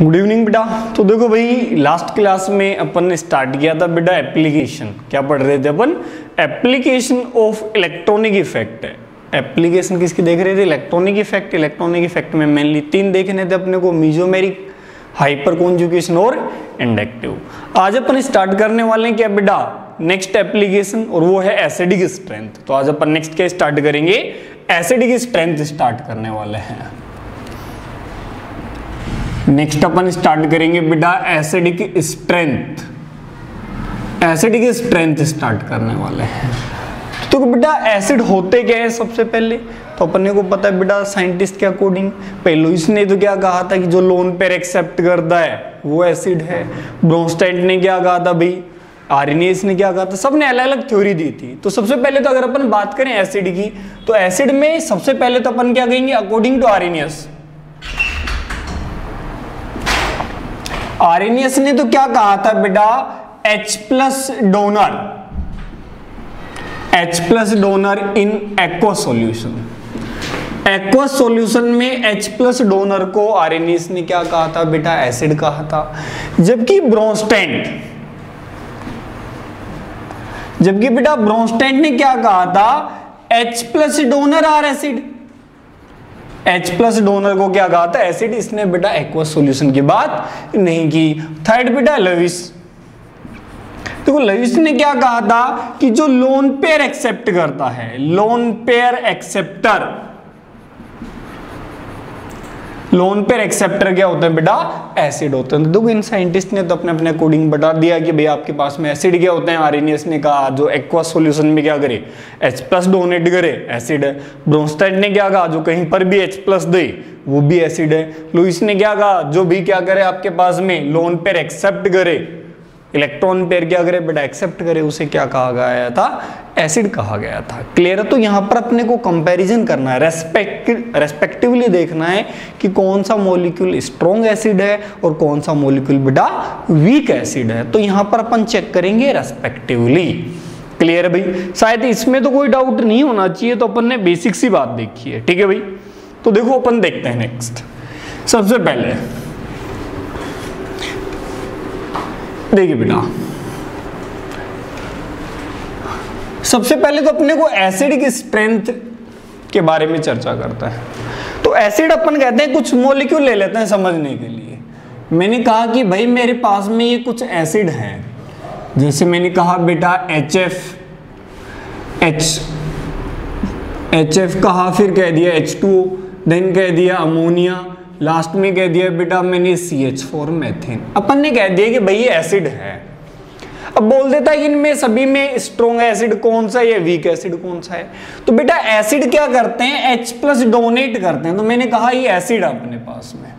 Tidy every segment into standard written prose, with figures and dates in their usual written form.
Good evening बेटा। तो देखो भाई, लास्ट क्लास में अपन ने स्टार्ट किया था बेटा एप्लीकेशन। क्या पढ़ रहे थे अपन? एप्लीकेशन ऑफ इलेक्ट्रॉनिक इफेक्ट है। एप्लीकेशन किसकी देख रहे थे? Electronic effect. इलेक्ट्रॉनिक इफेक्ट में मेनली तीन देखने थे अपने को, मेसोमेरिक, हाइपर कॉन्जुगेशन और इंडक्टिव। आज अपन स्टार्ट करने वाले हैं क्या बेटा? नेक्स्ट एप्लीकेशन, और वो है एसिडिक स्ट्रेंथ। तो आज अपन नेक्स्ट क्या स्टार्ट करेंगे? एसिडिक स्ट्रेंथ स्टार्ट करने वाले हैं। नेक्स्ट अपन स्टार्ट करेंगे बेटा acidic strength. Acidic strength start करने वाले हैं। तो बेटा एसिड होते क्या है? सबसे पहले तो अपने को पता है बेटा, साइंटिस्ट के अकॉर्डिंग पेलोइस ने तो क्या कहा था कि जो लोन पेयर एक्सेप्ट करता है वो एसिड है। ब्रोंस्टाइन ने क्या कहा था भाई? आर्रेनियस ने क्या कहा था? सबने अलग अलग थ्योरी दी थी। तो सबसे पहले तो अगर अपन बात करें एसिड की, तो एसिड में सबसे पहले तो अपन क्या कहेंगे? अकॉर्डिंग टू आर्रेनियस, आर्रेनियस ने तो क्या कहा था बेटा? H plus donor, H plus donor in aqueous solution. Aqueous solution में H प्लस डोनर को आर्रेनियस ने क्या कहा था बेटा? एसिड कहा था। जबकि बेटा ब्रोंस्टेंट ने क्या कहा था? H plus donor are acid. H plus donor को क्या कहा था? एसिड। इसने बेटा एक्वस सॉल्यूशन की बात नहीं की। थर्ड बेटा लेविस। देखो लेविस ने क्या कहा था कि जो लोन पेयर एक्सेप्ट करता है, lone pair acceptor, lone pair acceptor क्या होता है बेटा? एसिड होते हैं। तो देखो इन साइंटिस्ट ने तो अपने अपने अकॉर्डिंग बता दिया कि भाई आपके पास में एसिड क्या होते हैं। आर्रेनियस ने कहा जो एक्वस सॉल्यूशन में क्या करे? H प्लस डोनेट करे, एसिड है। ब्रोंस्टाइन ने क्या कहा? जो कहीं पर भी H प्लस दे वो भी एसिड है। लुईस ने क्या कहा? जो भी क्या करे आपके पास में लोन पेयर एक्सेप्ट करे, इलेक्ट्रॉन पेयर क्या करे बेटा? एक्सेप्ट करे, उसे क्या कहा गया था? एसिड कहा गया था। क्लियर है? तो यहां पर अपने को कंपैरिजन करना है, रेस्पेक्टिवली देखना है कि कौन सा मॉलिक्यूल स्ट्रॉन्ग एसिड है और कौन सा मॉलिक्यूल बेटा वीक एसिड है। तो यहां पर अपन चेक करेंगे रेस्पेक्टिवली। क्लियर है भाई? शायद इसमें तो कोई डाउट नहीं होना चाहिए। तो अपन ने बेसिक सी बात देखी है। ठीक है भाई? तो देखो अपन देखते हैं नेक्स्ट। सबसे पहले देखिए बेटा, सबसे पहले तो अपने को एसिडिक स्ट्रेंथ के बारे में चर्चा करता है। तो एसिड अपन कहते हैं, कुछ मॉलिक्यूल ले लेते हैं समझने के लिए। मैंने कहा कि भाई मेरे पास में ये कुछ एसिड हैं, जैसे मैंने कहा बेटा HF कहा, फिर कह दिया H2O, देन कह दिया अमोनिया, लास्ट में कह दिया बेटा मैंने CH4 मीथेन। अपन ने कह दिया कि भाई ये एसिड है। अब बोल देता है कि इनमें सभी में स्ट्रॉन्ग एसिड कौन सा है या वीक एसिड कौन सा है। तो बेटा एसिड क्या करते हैं? H प्लस डोनेट करते हैं। तो मैंने कहा ये एसिड है अपने पास में।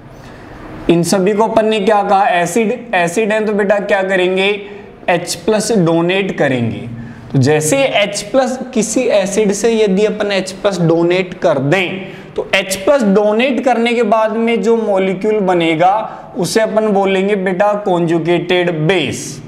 इन सभी को अपन ने क्या कहा? एसिड है। तो बेटा क्या करेंगे? H प्लस डोनेट करेंगे। तो जैसे H प्लस किसी एसिड से यदि अपन H प्लस डोनेट कर दें, तो H प्लस डोनेट करने के बाद में जो मॉलिक्यूल बनेगा उसे अपन बोलेंगे बेटा कॉन्जुगेटेड बेस।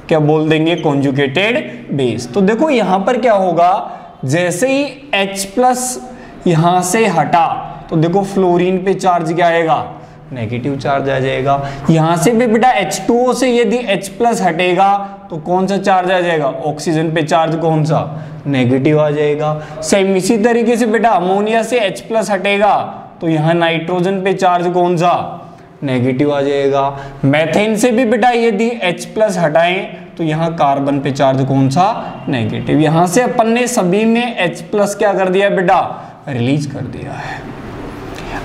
क्या बोल देंगे? Conjugated base. तो देखो यहां पर क्या होगा, जैसे ही H प्लस यहां से हटा तो देखो फ्लोरीन पे चार्ज क्या आएगा? नेगेटिव चार्ज आ जाएगा। यहां से भी बेटा H2O से यदि H प्लस हटेगा तो कौन सा चार्ज आ जाएगा? ऑक्सीजन पे चार्ज कौन सा? नेगेटिव आ जाएगा। सेम इसी तरीके से बेटा अमोनिया से H प्लस हटेगा तो यहाँ नाइट्रोजन पे चार्ज कौन सा? नेगेटिव आ जाएगा। मीथेन से भी बेटा यदि H प्लस हटाएं तो यहाँ कार्बन पे चार्ज कौन सा? नेगेटिव। यहाँ से अपन ने सभी में H प्लस क्या कर दिया बेटा? रिलीज कर दिया है।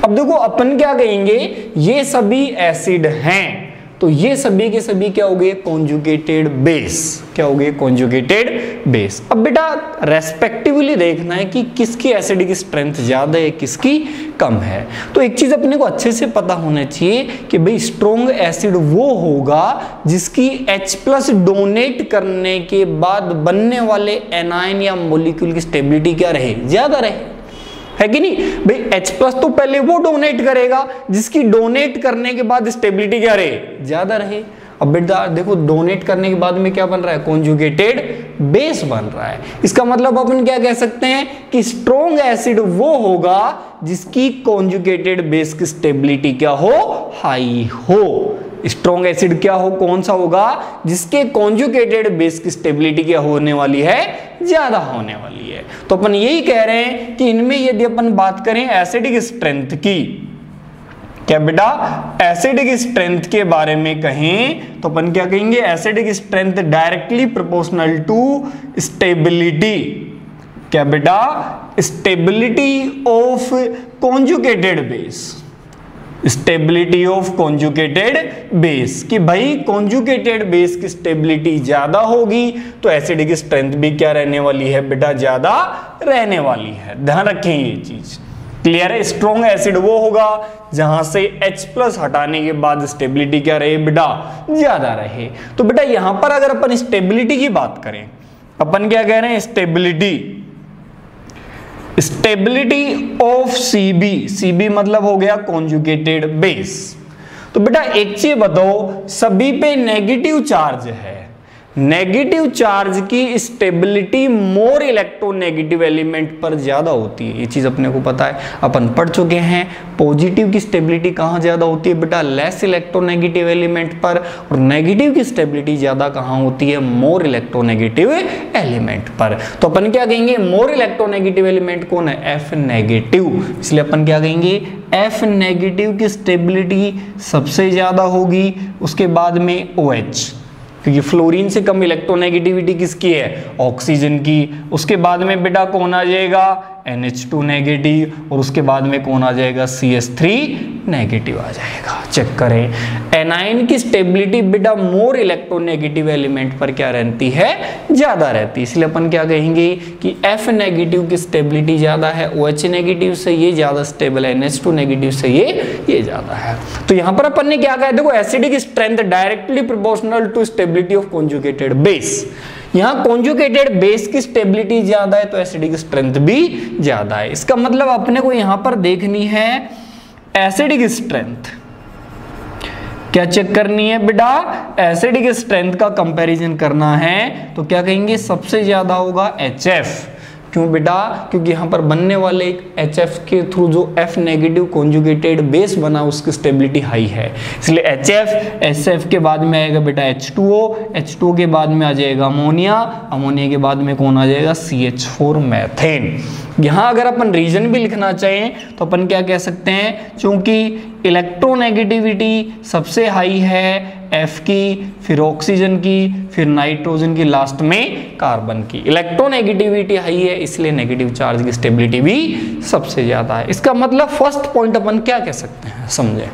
अब देखो अपन क्या कहेंगे? ये सभी एसिड हैं, तो ये सभी के सभी क्या हो गए? Conjugated base. क्या हो गए? Conjugated base. अब बेटा रेस्पेक्टिवली देखना है कि किसकी एसिडिक स्ट्रेंथ ज्यादा है, किसकी कम है। तो एक चीज अपने को अच्छे से पता होना चाहिए कि भाई स्ट्रॉन्ग एसिड वो होगा जिसकी H प्लस डोनेट करने के बाद बनने वाले एनायन या मॉलिक्यूल की स्टेबिलिटी क्या रहे? ज्यादा रहे, है कि नहीं भाई? H प्लस तो पहले वो डोनेट करेगा जिसकी डोनेट करने के बाद स्टेबिलिटी क्या रहे? ज्यादा रहे। अब बेटा देखो डोनेट करने के बाद में क्या बन रहा है, कॉन्जुगेटेड बेस बन रहा है। इसका मतलब अपन क्या कह सकते हैं कि स्ट्रॉन्ग एसिड वो होगा जिसकी कॉन्जुगेटेड बेस की स्टेबिलिटी क्या हो, हाई हो। स्ट्रॉन्ग एसिड क्या हो, कौन सा होगा, जिसके कॉन्जुगेटेड बेस की स्टेबिलिटी क्या होने वाली है, ज्यादा होने वाली है। तो अपन यही कह रहे हैं कि इनमें यदि अपन बात करें एसिडिक स्ट्रेंथ की, क्या बेटा एसिडिक स्ट्रेंथ के बारे में कहें तो अपन क्या कहेंगे, acidic strength directly proportional to stability, क्या बेटा stability of conjugated base, stability of conjugated base, कि भाई कॉन्जुगेटेड बेस की स्टेबिलिटी ज्यादा होगी तो एसिडिक स्ट्रेंथ भी क्या रहने वाली है बेटा, ज्यादा रहने वाली है। ध्यान रखें ये चीज, क्लियर है। स्ट्रॉन्ग एसिड वो होगा जहां से H+ हटाने के बाद स्टेबिलिटी क्या रहे बेटा, ज्यादा रहे। तो बेटा यहां पर अगर अपन स्टेबिलिटी की बात करें, अपन क्या कह रहे हैं, स्टेबिलिटी ऑफ CB मतलब हो गया कॉन्जुगेटेड बेस। तो बेटा एक चीज बताओ, सभी पे नेगेटिव चार्ज है, नेगेटिव चार्ज की स्टेबिलिटी मोर इलेक्ट्रोनेगेटिव एलिमेंट पर ज्यादा होती है, ये चीज अपने को पता है, अपन पढ़ चुके हैं। पॉजिटिव की स्टेबिलिटी कहाँ ज्यादा होती है बेटा, लेस इलेक्ट्रोनेगेटिव एलिमेंट पर, और नेगेटिव की स्टेबिलिटी ज्यादा कहाँ होती है, मोर इलेक्ट्रोनेगेटिव एलिमेंट पर। तो अपन क्या कहेंगे, मोर इलेक्ट्रोनेगेटिव एलिमेंट कौन है, F नेगेटिव, इसलिए अपन क्या कहेंगे F नेगेटिव की स्टेबिलिटी सबसे ज्यादा होगी। उसके बाद में OH, क्योंकि फ्लोरीन से कम इलेक्ट्रोनेगेटिविटी किसकी है, ऑक्सीजन की। उसके बाद में बेटा कौन आ जाएगा, NH2 नेगेटिव, और उसके बाद में कौन आ जाएगा, CH3 नेगेटिव आ जाएगा। चेक करें, एनाइन की स्टेबिलिटी बेटा मोर इलेक्ट्रोनेगेटिव एलिमेंट पर क्या रहती है, ज्यादा रहती है, इसलिए अपन क्या कहेंगे कि F नेगेटिव की स्टेबिलिटी ज्यादा है, OH नेगेटिव से ये ज्यादा स्टेबल है, NH2 नेगेटिव से ये ज्यादा है। तो यहां पर अपन ने क्या कहा, देखो acidic strength directly proportional to stability of conjugated base. यहां कॉन्जुगेटेड बेस की स्टेबिलिटी ज्यादा है तो एसिडिक स्ट्रेंथ भी ज्यादा है। इसका मतलब अपने को यहां पर देखनी है एसिडिक स्ट्रेंथ, क्या चेक करनी है बेटा, एसिडिक स्ट्रेंथ का कंपैरिजन करना है तो क्या कहेंगे, सबसे ज्यादा होगा HF। क्यों बेटा, क्योंकि यहां पर बनने वाले HF के थ्रू जो F नेगेटिव कॉन्जुगेटेड बेस बना उसकी स्टेबिलिटी हाई है, इसलिए HF, SF के बाद में आएगा बेटा H2O, H2O के बाद में आ जाएगा अमोनिया, अमोनिया के बाद में कौन आ जाएगा, CH4 मैथेन। यहां अगर अपन रीजन भी लिखना चाहें तो अपन क्या कह सकते हैं, क्योंकि इलेक्ट्रोनेगेटिविटी सबसे हाई है F की, फिर ऑक्सीजन की, फिर नाइट्रोजन की, लास्ट में कार्बन की। इलेक्ट्रोनेगेटिविटी हाई है इसलिए नेगेटिव चार्ज की स्टेबिलिटी भी सबसे ज्यादा है। इसका मतलब फर्स्ट पॉइंट अपन क्या कह सकते हैं, समझे।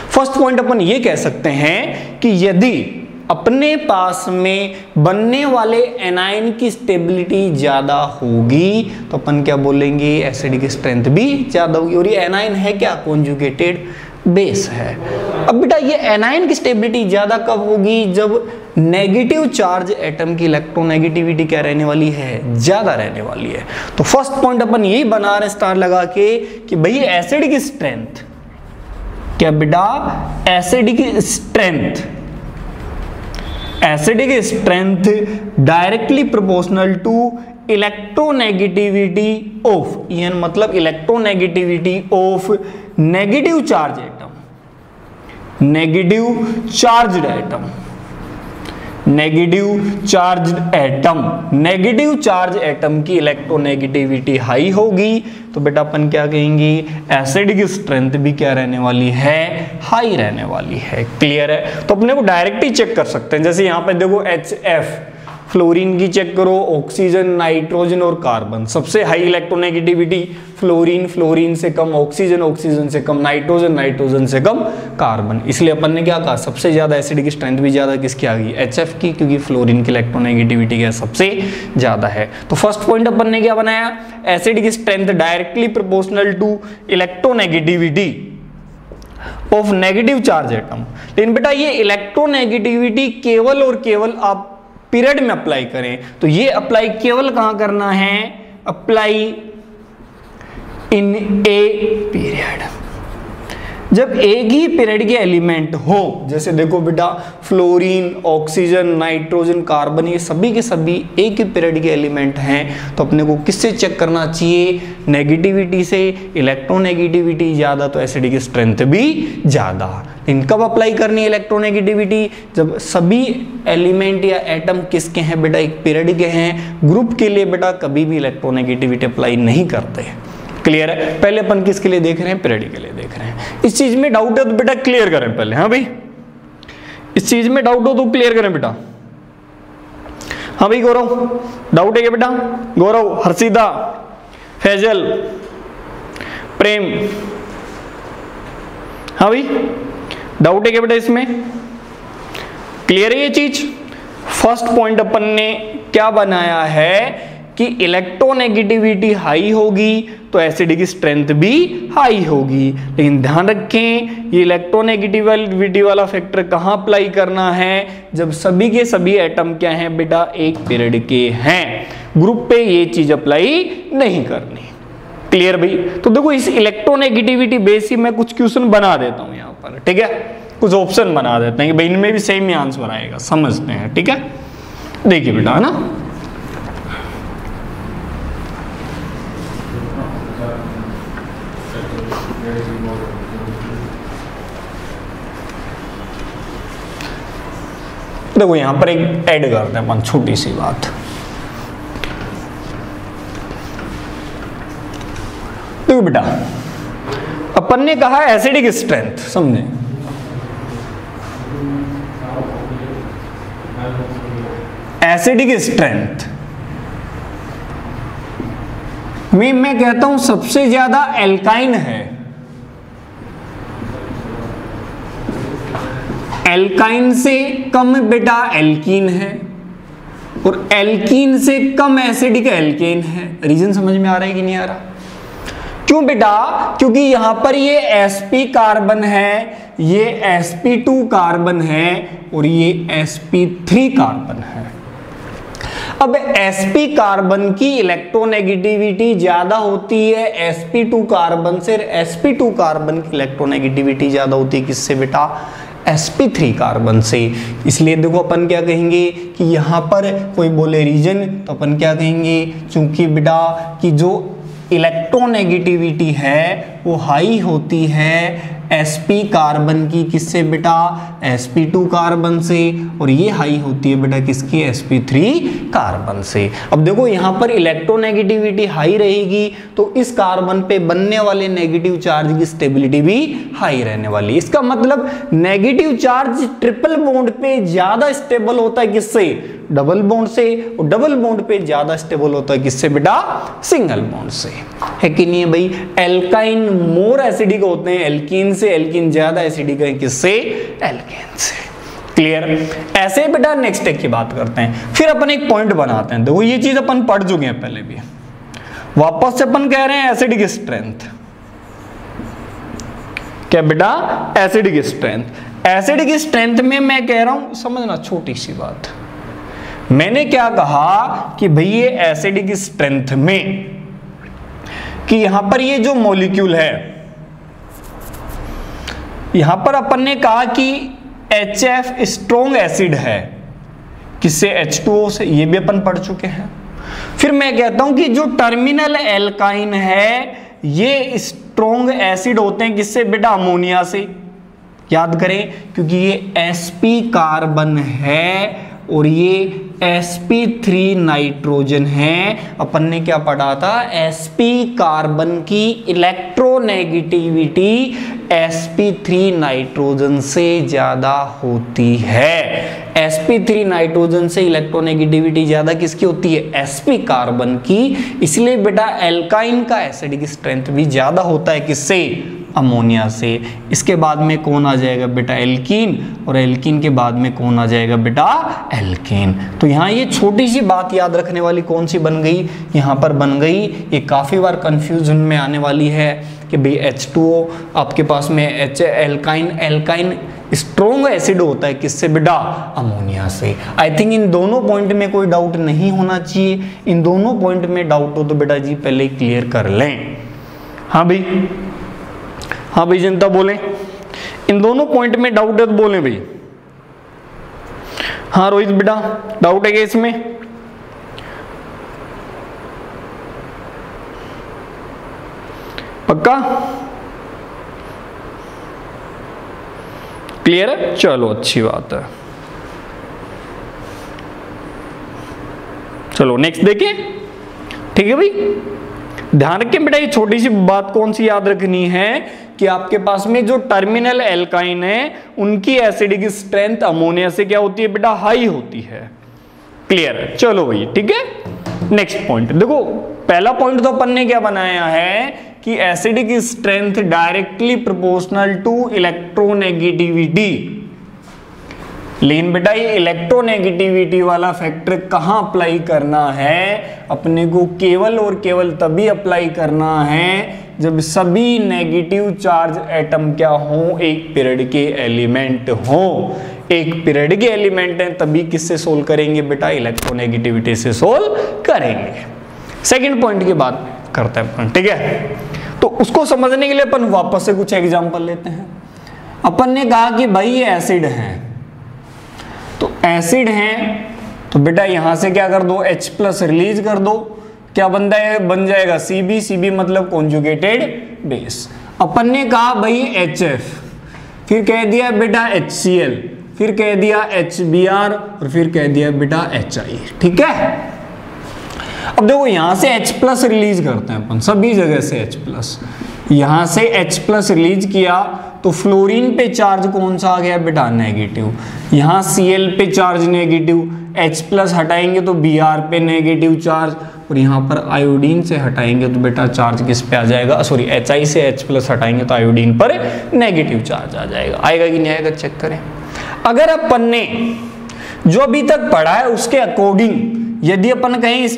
फर्स्ट पॉइंट अपन ये कह सकते हैं कि यदि अपने पास में बनने वाले एनाइन की स्टेबिलिटी ज्यादा होगी तो अपन क्या बोलेंगे, एसिडिक स्ट्रेंथ भी ज्यादा होगी। और ये एनाइन है क्या, कॉन्जुगेटेड बेस है। अब बेटा ये एनाइन की स्टेबिलिटी ज्यादा कब होगी, जब नेगेटिव चार्ज एटम की इलेक्ट्रोनेगेटिविटी क्या रहने वाली है, ज्यादा रहने वाली है। तो फर्स्ट पॉइंट अपन यही बना रहे स्टार लगा के कि भाई एसिडिक स्ट्रेंथ, क्या बेटा acidic strength directly proportional to electronegativity of, EN मतलब electronegativity of negative charge atom, negative charged atom, negative charge atom की इलेक्ट्रोनेगेटिविटी हाई होगी तो बेटा अपन क्या कहेंगे, एसिडिक स्ट्रेंथ भी क्या रहने वाली है, हाई रहने वाली है। क्लियर है। तो अपने को डायरेक्ट ही चेक कर सकते हैं, जैसे यहां पे देखो HF, फ्लोरीन की चेक करो, ऑक्सीजन, नाइट्रोजन और कार्बन, सबसे हाई इलेक्ट्रोनेगेटिविटी फ्लोरीन, फ्लोरीन से कम ऑक्सीजन, ऑक्सीजन से कम नाइट्रोजन, नाइट्रोजन से कम कार्बन। इसलिए अपन ने क्या कहा, सबसे ज्यादा एसिडिक स्ट्रेंथ भी ज्यादा किसकी आ गई, HF की, क्योंकि फ्लोरीन की इलेक्ट्रोनेगेटिविटी क्या सबसे ज्यादा है। तो फर्स्ट पॉइंट अपन ने क्या बनाया, acidic strength directly proportional to electronegativity of negative charge atom. लेकिन बेटा ये इलेक्ट्रोनेगेटिविटी केवल और केवल आप पीरियड में अप्लाई करें, तो ये अप्लाई केवल कहां करना है, अप्लाई इन ए पीरियड, जब एक ही पीरियड के एलिमेंट हो, जैसे देखो बेटा फ्लोरीन, ऑक्सीजन, नाइट्रोजन, कार्बन, ये सभी के सभी एक ही पीरियड के एलिमेंट हैं, तो अपने को किससे चेक करना चाहिए? नेगेटिविटी से। इलेक्ट्रोनेगेटिविटी ज़्यादा तो एसिडिक स्ट्रेंथ भी ज़्यादा। लेकिन कब अप्लाई करनी है इलेक्ट्रोनेगेटिविटी? जब सभी एलिमेंट या एटम किसके हैं बेटा? एक पीरियड के हैं। ग्रुप के लिए बेटा कभी भी इलेक्ट्रोनेगेटिविटी अप्लाई नहीं करते। क्लियर है? पहले अपन किसके लिए देख रहे हैं? पीरियड के लिए देख रहे हैं। इस चीज में डाउट है तो बेटा क्लियर करें पहले। हाँ भाई, इस चीज में डाउट हो तो क्लियर करें बेटा। हाँ भाई गौरव, डाउट है क्या बेटा? गौरव, हर्षिता, फैजल, प्रेम, हाँ भाई डाउट है क्या बेटा इसमें? क्लियर है ये चीज? फर्स्ट पॉइंट अपन ने क्या बनाया है कि इलेक्ट्रोनेगेटिविटी हाई होगी तो एसिडिक स्ट्रेंथ भी हाई होगी। लेकिन ध्यान रखें ये इलेक्ट्रोनेगेटिविटी वाला फैक्टर कहाँ अप्लाई करना है? जब सभी के सभी एटम क्या हैं बेटा? एक पीरियड के हैं। ग्रुप पे ये चीज अप्लाई नहीं करनी। क्लियर भाई? तो देखो इस इलेक्ट्रोनेगेटिविटी बेस ही मैं कुछ क्वेश्चन बना देता हूं यहाँ पर, ठीक है? कुछ ऑप्शन बना देते हैं कि भाई इनमें भी सेम ही आंसर आएगा, समझते हैं, ठीक है? देखिए बेटा, है ना, देखो यहां पर एक ऐड करते हैं अपन, छोटी सी बात। देखो बेटा, अपन ने कहा एसिडिक स्ट्रेंथ, समझे? एसिडिक स्ट्रेंथ में मैं कहता हूं सबसे ज्यादा एल्काइन है। एल्काइन से कम बेटा एल्कीन है, और एल्कीन से कम एसिडिक एल्केन है। रीजन समझ में आ रहा है कि नहीं आ रहा? क्यों बेटा? क्योंकि यहां पर ये sp कार्बन है, ये sp2 कार्बन है, और ये sp3 कार्बन है। अब sp कार्बन की इलेक्ट्रोनेगेटिविटी ज्यादा होती है sp2 कार्बन से, sp2 कार्बन की इलेक्ट्रोनेगेटिविटी ज्यादा होती है किससे बेटा? sp3 कार्बन से। इसलिए देखो अपन क्या कहेंगे कि यहाँ पर कोई बोले रीजन, तो अपन क्या कहेंगे? चूंकि बेटा कि जो इलेक्ट्रोनेगेटिविटी है वो हाई होती है sp कार्बन की किससे बेटा? sp2 कार्बन से, और ये हाई होती है बेटा किसकी? sp3 कार्बन से। अब देखो यहाँ पर इलेक्ट्रोनेगेटिविटी हाई रहेगी तो इस कार्बन पे बनने वाले नेगेटिव चार्ज की स्टेबिलिटी भी हाई रहने वाली। इसका मतलब नेगेटिव चार्ज ट्रिपल बॉन्ड पे ज्यादा स्टेबल होता है किससे? डबल बॉन्ड से, और डबल बॉन्ड पे ज्यादा स्टेबल होता है किससे बेटा? सिंगल बॉन्ड से। है कि नहीं है भाई? एल्काइन मोर एसिडिक होते हैं एल्कीन से, एल्कीन ज्यादा एसिडिक है किससे? एल्केन से। क्लियर? ऐसे बेटा नेक्स्ट स्टेप की बात करते हैं। फिर अपन एक पॉइंट बनाते हैं। देखो ये चीज अपन पढ़ चुके हैं पहले भी, वापस से अपन कह रहे हैं एसिडिक स्ट्रेंथ। क्या बेटा? Acidic strength. एसिडिक स्ट्रेंथ में मैं कह रहा हूं, समझना छोटी सी बात, मैंने क्या कहा कि भाई ये एसिडिक स्ट्रेंथ में कि यहां पर ये जो मॉलिक्यूल है, यहां पर अपन ने कहा कि HF स्ट्रॉन्ग एसिड है किससे? H2O से। ये भी अपन पढ़ चुके हैं। फिर मैं कहता हूं कि जो टर्मिनल एल्काइन है ये स्ट्रॉन्ग एसिड होते हैं किससे बेटा? अमोनिया से। याद करें क्योंकि ये sp कार्बन है और ये sp3 नाइट्रोजन है। अपन ने क्या पढ़ा था? sp कार्बन की इलेक्ट्रोनेगेटिविटी sp3 नाइट्रोजन से ज्यादा होती है। sp3 नाइट्रोजन से इलेक्ट्रोनेगेटिविटी ज्यादा किसकी होती है? sp कार्बन की। इसलिए बेटा एल्काइन का एसिडिक स्ट्रेंथ भी ज्यादा होता है किससे? अमोनिया से। इसके बाद में कौन आ जाएगा बेटा? एल्कीन, और एल्कीन के बाद में कौन आ जाएगा बेटा? एल्केन। तो यहाँ ये छोटी सी बात याद रखने वाली कौन सी बन गई? यहाँ पर बन गई, ये काफी बार कंफ्यूजन में आने वाली है कि भाई H2O आपके पास में एल्काइन स्ट्रॉन्ग एसिड होता है किससे बेटा? अमोनिया से। आई थिंक इन दोनों पॉइंट में कोई डाउट नहीं होना चाहिए। इन दोनों पॉइंट में डाउट हो तो बेटा जी पहले क्लियर कर लें। हाँ भाई, हाँ भाई जनता बोलें। इन दोनों पॉइंट में डाउट है तो बोले भाई। हाँ रोहित बेटा, डाउट है क्या इसमें? पक्का क्लियर है? चलो अच्छी बात है। चलो नेक्स्ट देखें। ठीक है भाई, ध्यान रखें बेटा, ये छोटी सी बात कौन सी याद रखनी है कि आपके पास में जो टर्मिनल एल्काइन है उनकी एसिडिक स्ट्रेंथ अमोनिया से क्या होती है बेटा? हाई होती है। क्लियर है? चलो भाई ठीक है। नेक्स्ट पॉइंट देखो, पहला पॉइंट तो अपन ने क्या बनाया है कि acidic strength directly proportional to electronegativity. लेकिन बेटा ये इलेक्ट्रोनेगेटिविटी वाला फैक्टर कहां अप्लाई करना है? अपने को केवल और केवल तभी अप्लाई करना है जब सभी नेगेटिव चार्ज एटम क्या हो? एक पीरियड के एलिमेंट हो। एक पीरियड के एलिमेंट हैं तभी किससे सोल्व करेंगे बेटा? इलेक्ट्रोनेगेटिविटी से सोल्व करेंगे। सेकंड पॉइंट की बात करते हैं अपन, ठीक है? तो उसको समझने के लिए अपन वापस से कुछ एग्जांपल लेते हैं। अपन ने कहा कि भाई ये एसिड है, तो एसिड है तो बेटा यहां से क्या कर दो? H+ रिलीज कर दो, क्या बन जाएगा? Cb मतलब कॉन्जुगेटेड बेस। अपन ने कहा भाई HF, फिर कह दिया बेटा HCl, फिर कह दिया HBr और फिर कह दिया बेटा HI। ठीक है, अब देखो यहां से H+ रिलीज करते हैं अपन, सभी जगह से H+। यहां से H+ रिलीज किया तो फ्लोरीन पे चार्ज कौन सा आ गया बेटा? नेगेटिव। यहां Cl पे चार्ज नेगेटिव, H+ हटाएंगे तो Br पे नेगेटिव चार्ज, और यहां पर आयोडीन से हटाएंगे तो बेटा चार्ज किस पे आ जाएगा? सॉरी, HI से H+ हटाएंगे तो आयोडीन पर नेगेटिव चार्ज आ जाएगा। आएगा कि नहीं आएगा चेक करें। अगर अपन ने जो अभी तक पढ़ा है उसके अकॉर्डिंग यदि अपन कहें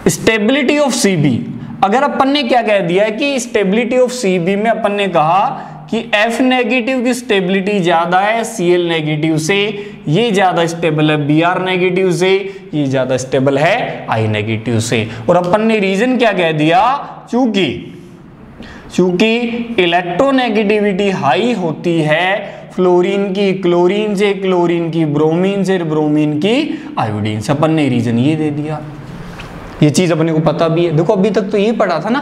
स्टेबिलिटी ऑफ Cb, अगर अपन ने क्या कह दिया है कि स्टेबिलिटी ऑफ Cb में अपन ने कहा कि F नेगेटिव की स्टेबिलिटी ज्यादा है Cl नेगेटिव से, ये ज्यादा स्टेबल है Br नेगेटिव से, ये ज्यादा स्टेबल है I नेगेटिव से। और अपन ने रीजन क्या कह दिया? चूंकि इलेक्ट्रोनेगेटिविटी हाई होती है फ्लोरीन की क्लोरीन से, क्लोरीन की ब्रोमीन से, ब्रोमीन की आयोडीन से। अपन ने रीजन ये दे दिया, ये चीज अपने को पता भी है। देखो अभी तक तो ये पढ़ा था ना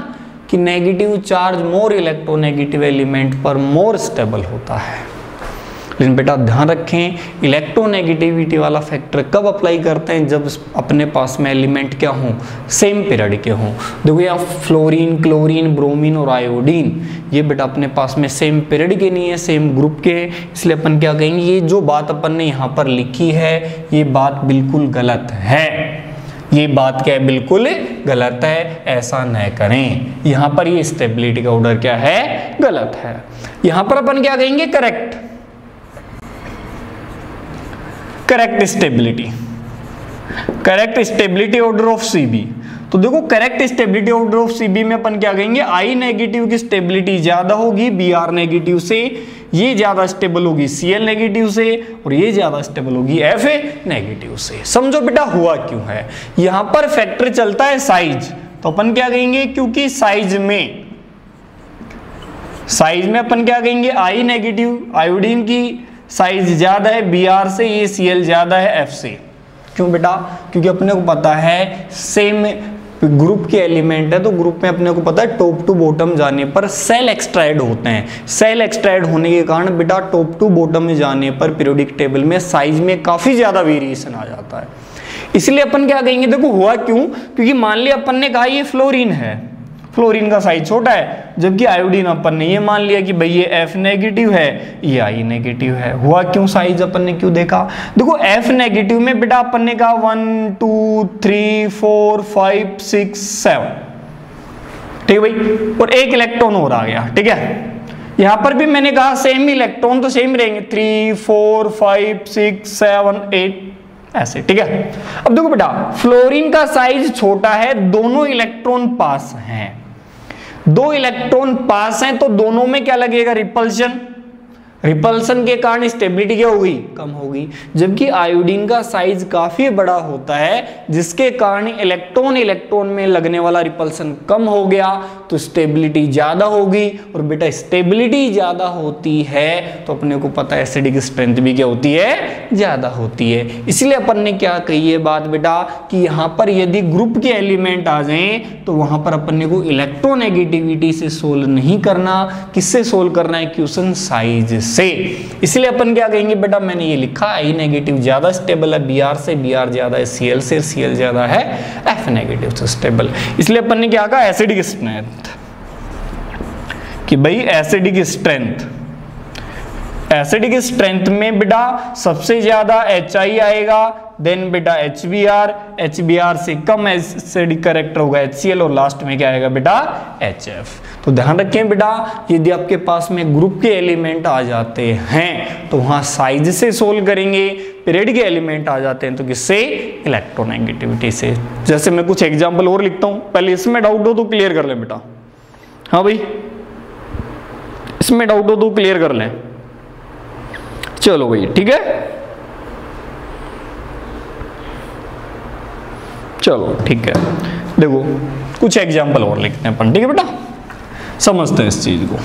कि negative charge more electronegative element पर मोर स्टेबल होता है। लेकिन बेटा ध्यान रखें, इलेक्ट्रोनेगेटिविटी वाला फैक्टर कब अप्लाई करते हैं? जब अपने पास में एलिमेंट क्या हो? सेम पीरियड के हों। देखो यहाँ फ्लोरीन, क्लोरीन, ब्रोमीन और आयोडीन ये बेटा अपने पास में सेम पीरियड के नहीं है, सेम ग्रुप के, इसलिए अपन क्या कहेंगे? ये जो बात अपन ने यहाँ पर लिखी है ये बात बिल्कुल गलत है। ये बात क्या है? बिल्कुल गलत है, ऐसा न करें। यहां पर ये स्टेबिलिटी का ऑर्डर क्या है? गलत है। यहां पर अपन क्या कहेंगे? Correct stability order of Cb। तो देखो correct stability order of Cb में अपन क्या कहेंगे? I नेगेटिव की स्टेबिलिटी ज्यादा होगी Br नेगेटिव से, ये ज्यादा स्टेबल होगी Cl नेगेटिव से, और ये ज्यादा स्टेबल होगी Fa नेगेटिव से। समझो बेटा हुआ क्यों है? यहां पर फैक्टर चलता है साइज, तो अपन क्या कहेंगे? क्योंकि साइज में अपन क्या कहेंगे? I नेगेटिव, आयोडीन की साइज ज्यादा है Br से, ये Cl ज्यादा है F से। क्यों बेटा? क्योंकि अपने को पता है सेम ग्रुप के एलिमेंट है, तो ग्रुप में अपने को पता है टॉप टू बॉटम जाने पर सेल एक्सट्रैक्ट होते हैं। सेल एक्सट्रैक्ट होने के कारण बेटा टॉप टू बॉटम में जाने पर पीरियोडिक टेबल में साइज में काफी ज्यादा वेरिएशन आ जाता है। इसलिए अपन क्या कहेंगे? देखो हुआ क्यों? क्योंकि मान लिया अपन ने कहा ये फ्लोरीन है, फ्लोरीन का साइज छोटा है, जबकि आयोडीन अपन ने ये मान लिया कि भाई ये F नेगेटिव है, ये I नेगेटिव है। हुआ क्यों? साइज अपन ने क्यों देखा? देखो F नेगेटिव में बेटा अपन ने कहा 1 2 3 4 5 6 7, ठीक है भाई, और एक इलेक्ट्रॉन और आ गया। ठीक है, यहां पर भी मैंने कहा सेम इलेक्ट्रॉन तो सेम रहेंगे, 3 4 5 6 7 8 ऐसे। ठीक है, अब देखो बेटा फ्लोरीन का साइज छोटा है, दोनों इलेक्ट्रॉन पास हैं, दो इलेक्ट्रॉन पास हैं, तो दोनों में क्या लगेगा? रिपल्शन। रिपल्सन के कारण स्टेबिलिटी क्या हो गई, कम हो गई। जबकि आयोडीन का साइज काफी बड़ा होता है, जिसके कारण इलेक्ट्रॉन इलेक्ट्रॉन में लगने वाला रिपल्सन कम हो गया, तो स्टेबिलिटी ज्यादा होगी। और बेटा स्टेबिलिटी ज्यादा होती है तो अपने को पता है एसिडिक स्ट्रेंथ भी क्या होती है, ज्यादा होती है। इसलिए अपन ने क्या कही है बात बेटा कि यहाँ पर यदि ग्रुप के एलिमेंट आ जाएं तो वहां पर अपन को इलेक्ट्रोनेगेटिविटी से सोल्व नहीं करना, किससे सोल्व करना है, क्वेश्चन साइज से। इसलिए अपन क्या कहेंगे बेटा, मैंने ये लिखा आई नेगेटिव ज्यादा स्टेबल है Br से, Br ज्यादा है Cl से, Cl ज्यादा है F नेगेटिव से स्टेबल। इसलिए अपन ने क्या कहा, एसिडिक स्ट्रेंथ, कि भाई एसिडिक स्ट्रेंथ, एसिडिक स्ट्रेंथ में बेटा सबसे ज्यादा HI आएगा, देन बेटा HBr, HBr से कम एसिडिक कैरेक्टर होगा HCl, और लास्ट में क्या आएगा बेटा HF। तो ध्यान रखें बेटा, यदि आपके पास में ग्रुप के एलिमेंट आ जाते हैं तो वहां साइज से सोल्व करेंगे, पीरियड के एलिमेंट आ जाते हैं तो किससे, इलेक्ट्रोनेगेटिविटी से। जैसे मैं कुछ एग्जांपल और लिखता हूं, पहले इसमें डाउट हो तो क्लियर कर लें बेटा। हाँ भाई, इसमें डाउट हो तो क्लियर कर लें। चलो भाई ठीक है, चलो ठीक है। देखो कुछ एग्जांपल और लिखते हैं अपन, ठीक है बेटा, समझते हैं इस चीज को।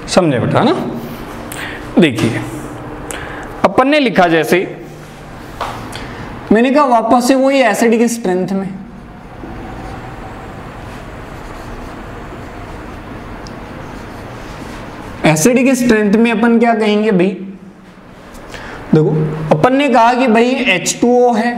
समझे बेटा ना। देखिए अपन ने लिखा, जैसे मैंने कहा वापस से वही एसिडिक स्ट्रेंथ में, एसिडिक स्ट्रेंथ में अपन क्या कहेंगे भाई, देखो अपन ने कहा कि भाई H2O है,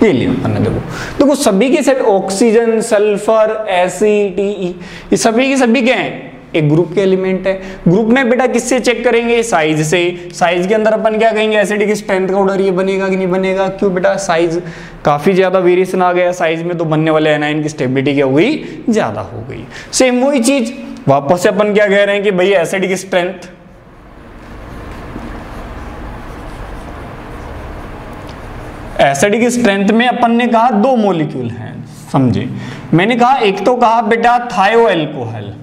ये लिया अपन ने। देखो सभी के सभी ऑक्सीजन, सल्फर, Ase, ये सभी के सभी क्या हैं, एक ग्रुप के एलिमेंट है। ग्रुप में बेटा किससे चेक करेंगे, साइज से। साइज के अंदर अपन क्या कहेंगे, एसिडिक स्ट्रेंथ का ऑर्डर ये बनेगा कि नहीं बनेगा, क्यों बेटा साइज काफी ज्यादा वेरिएशन आ गया साइज में, तो बनने वाले एनायन की स्टेबिलिटी क्या हो गई, ज्यादा हो गई। सेम वही चीज वापस से अपन क्या कह रहे हैं कि भाई एसिडिक स्ट्रेंथ, एसिडिक स्ट्रेंथ में अपन ने कहा दो मॉलिक्यूल हैं, समझे। मैंने कहा एक तो कहा बेटा थायो एल्कोहल,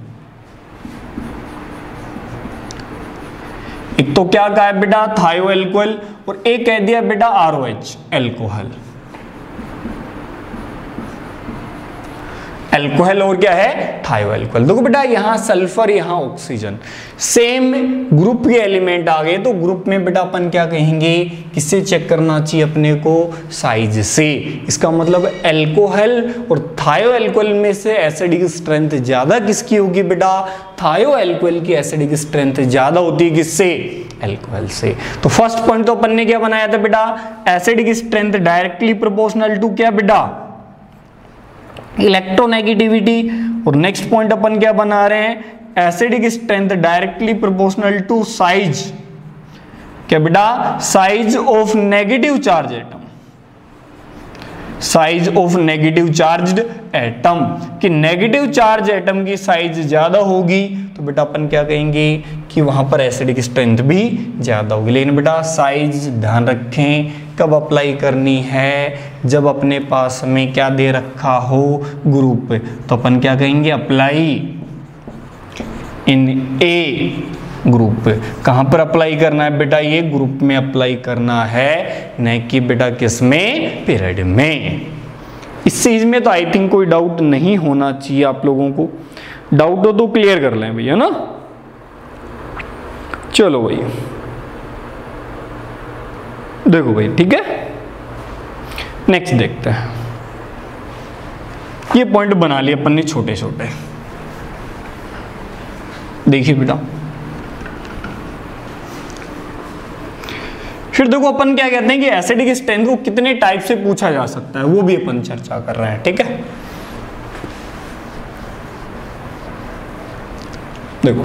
एक तो क्या कहा है बेटा थायो एल्कोहल, और एक कह दिया बेटा ROH एल्कोहल। एल्कोहल और क्या है, थायो एल्कोहल। देखो बेटा यहाँ सल्फर, यहाँ ऑक्सीजन, सेम ग्रुप के एलिमेंट आ गए, तो ग्रुप में बेटा अपन क्या कहेंगे, किससे चेक करना चाहिए अपने को, साइज से। इसका मतलब एल्कोहल और थायो एल्कोहल में से एसिडिक स्ट्रेंथ ज्यादा किसकी होगी बेटा, थायो एल्कोहल की एसिडिक स्ट्रेंथ ज्यादा होती है किससे, एल्कोहल से। तो फर्स्ट पॉइंट तो अपन ने क्या बनाया था बेटा, acidic strength directly proportional to क्या बेटा, इलेक्ट्रोनेगेटिविटी। और नेक्स्ट पॉइंट अपन क्या बना रहे हैं, acidic strength directly proportional to size, क्या बेटा, size of negative charge atom, size of negative charged atom, कि नेगेटिव चार्ज एटम की साइज ज्यादा होगी तो बेटा अपन क्या कहेंगे कि वहां पर एसिडिक स्ट्रेंथ भी ज्यादा होगी। लेकिन बेटा साइज ध्यान रखें कब अप्लाई करनी है, जब अपने पास में क्या दे रखा हो, ग्रुप, तो अपन क्या कहेंगे, अप्लाई इन ए ग्रुप। कहां पर अप्लाई करना है बेटा, ये ग्रुप में अप्लाई करना है, न कि बेटा किसमें, पीरियड में। इस चीज में तो आई थिंक कोई डाउट नहीं होना चाहिए आप लोगों को, डाउट हो तो क्लियर कर लें भैया ना। चलो भाई देखो भाई, ठीक है, नेक्स्ट देखते हैं। ये पॉइंट बना लिए अपन ने छोटे छोटे, देखिए बेटा। फिर देखो अपन क्या कहते हैं कि एसिडिक स्ट्रेंथ को कितने टाइप से पूछा जा सकता है, वो भी अपन चर्चा कर रहे हैं, ठीक है। देखो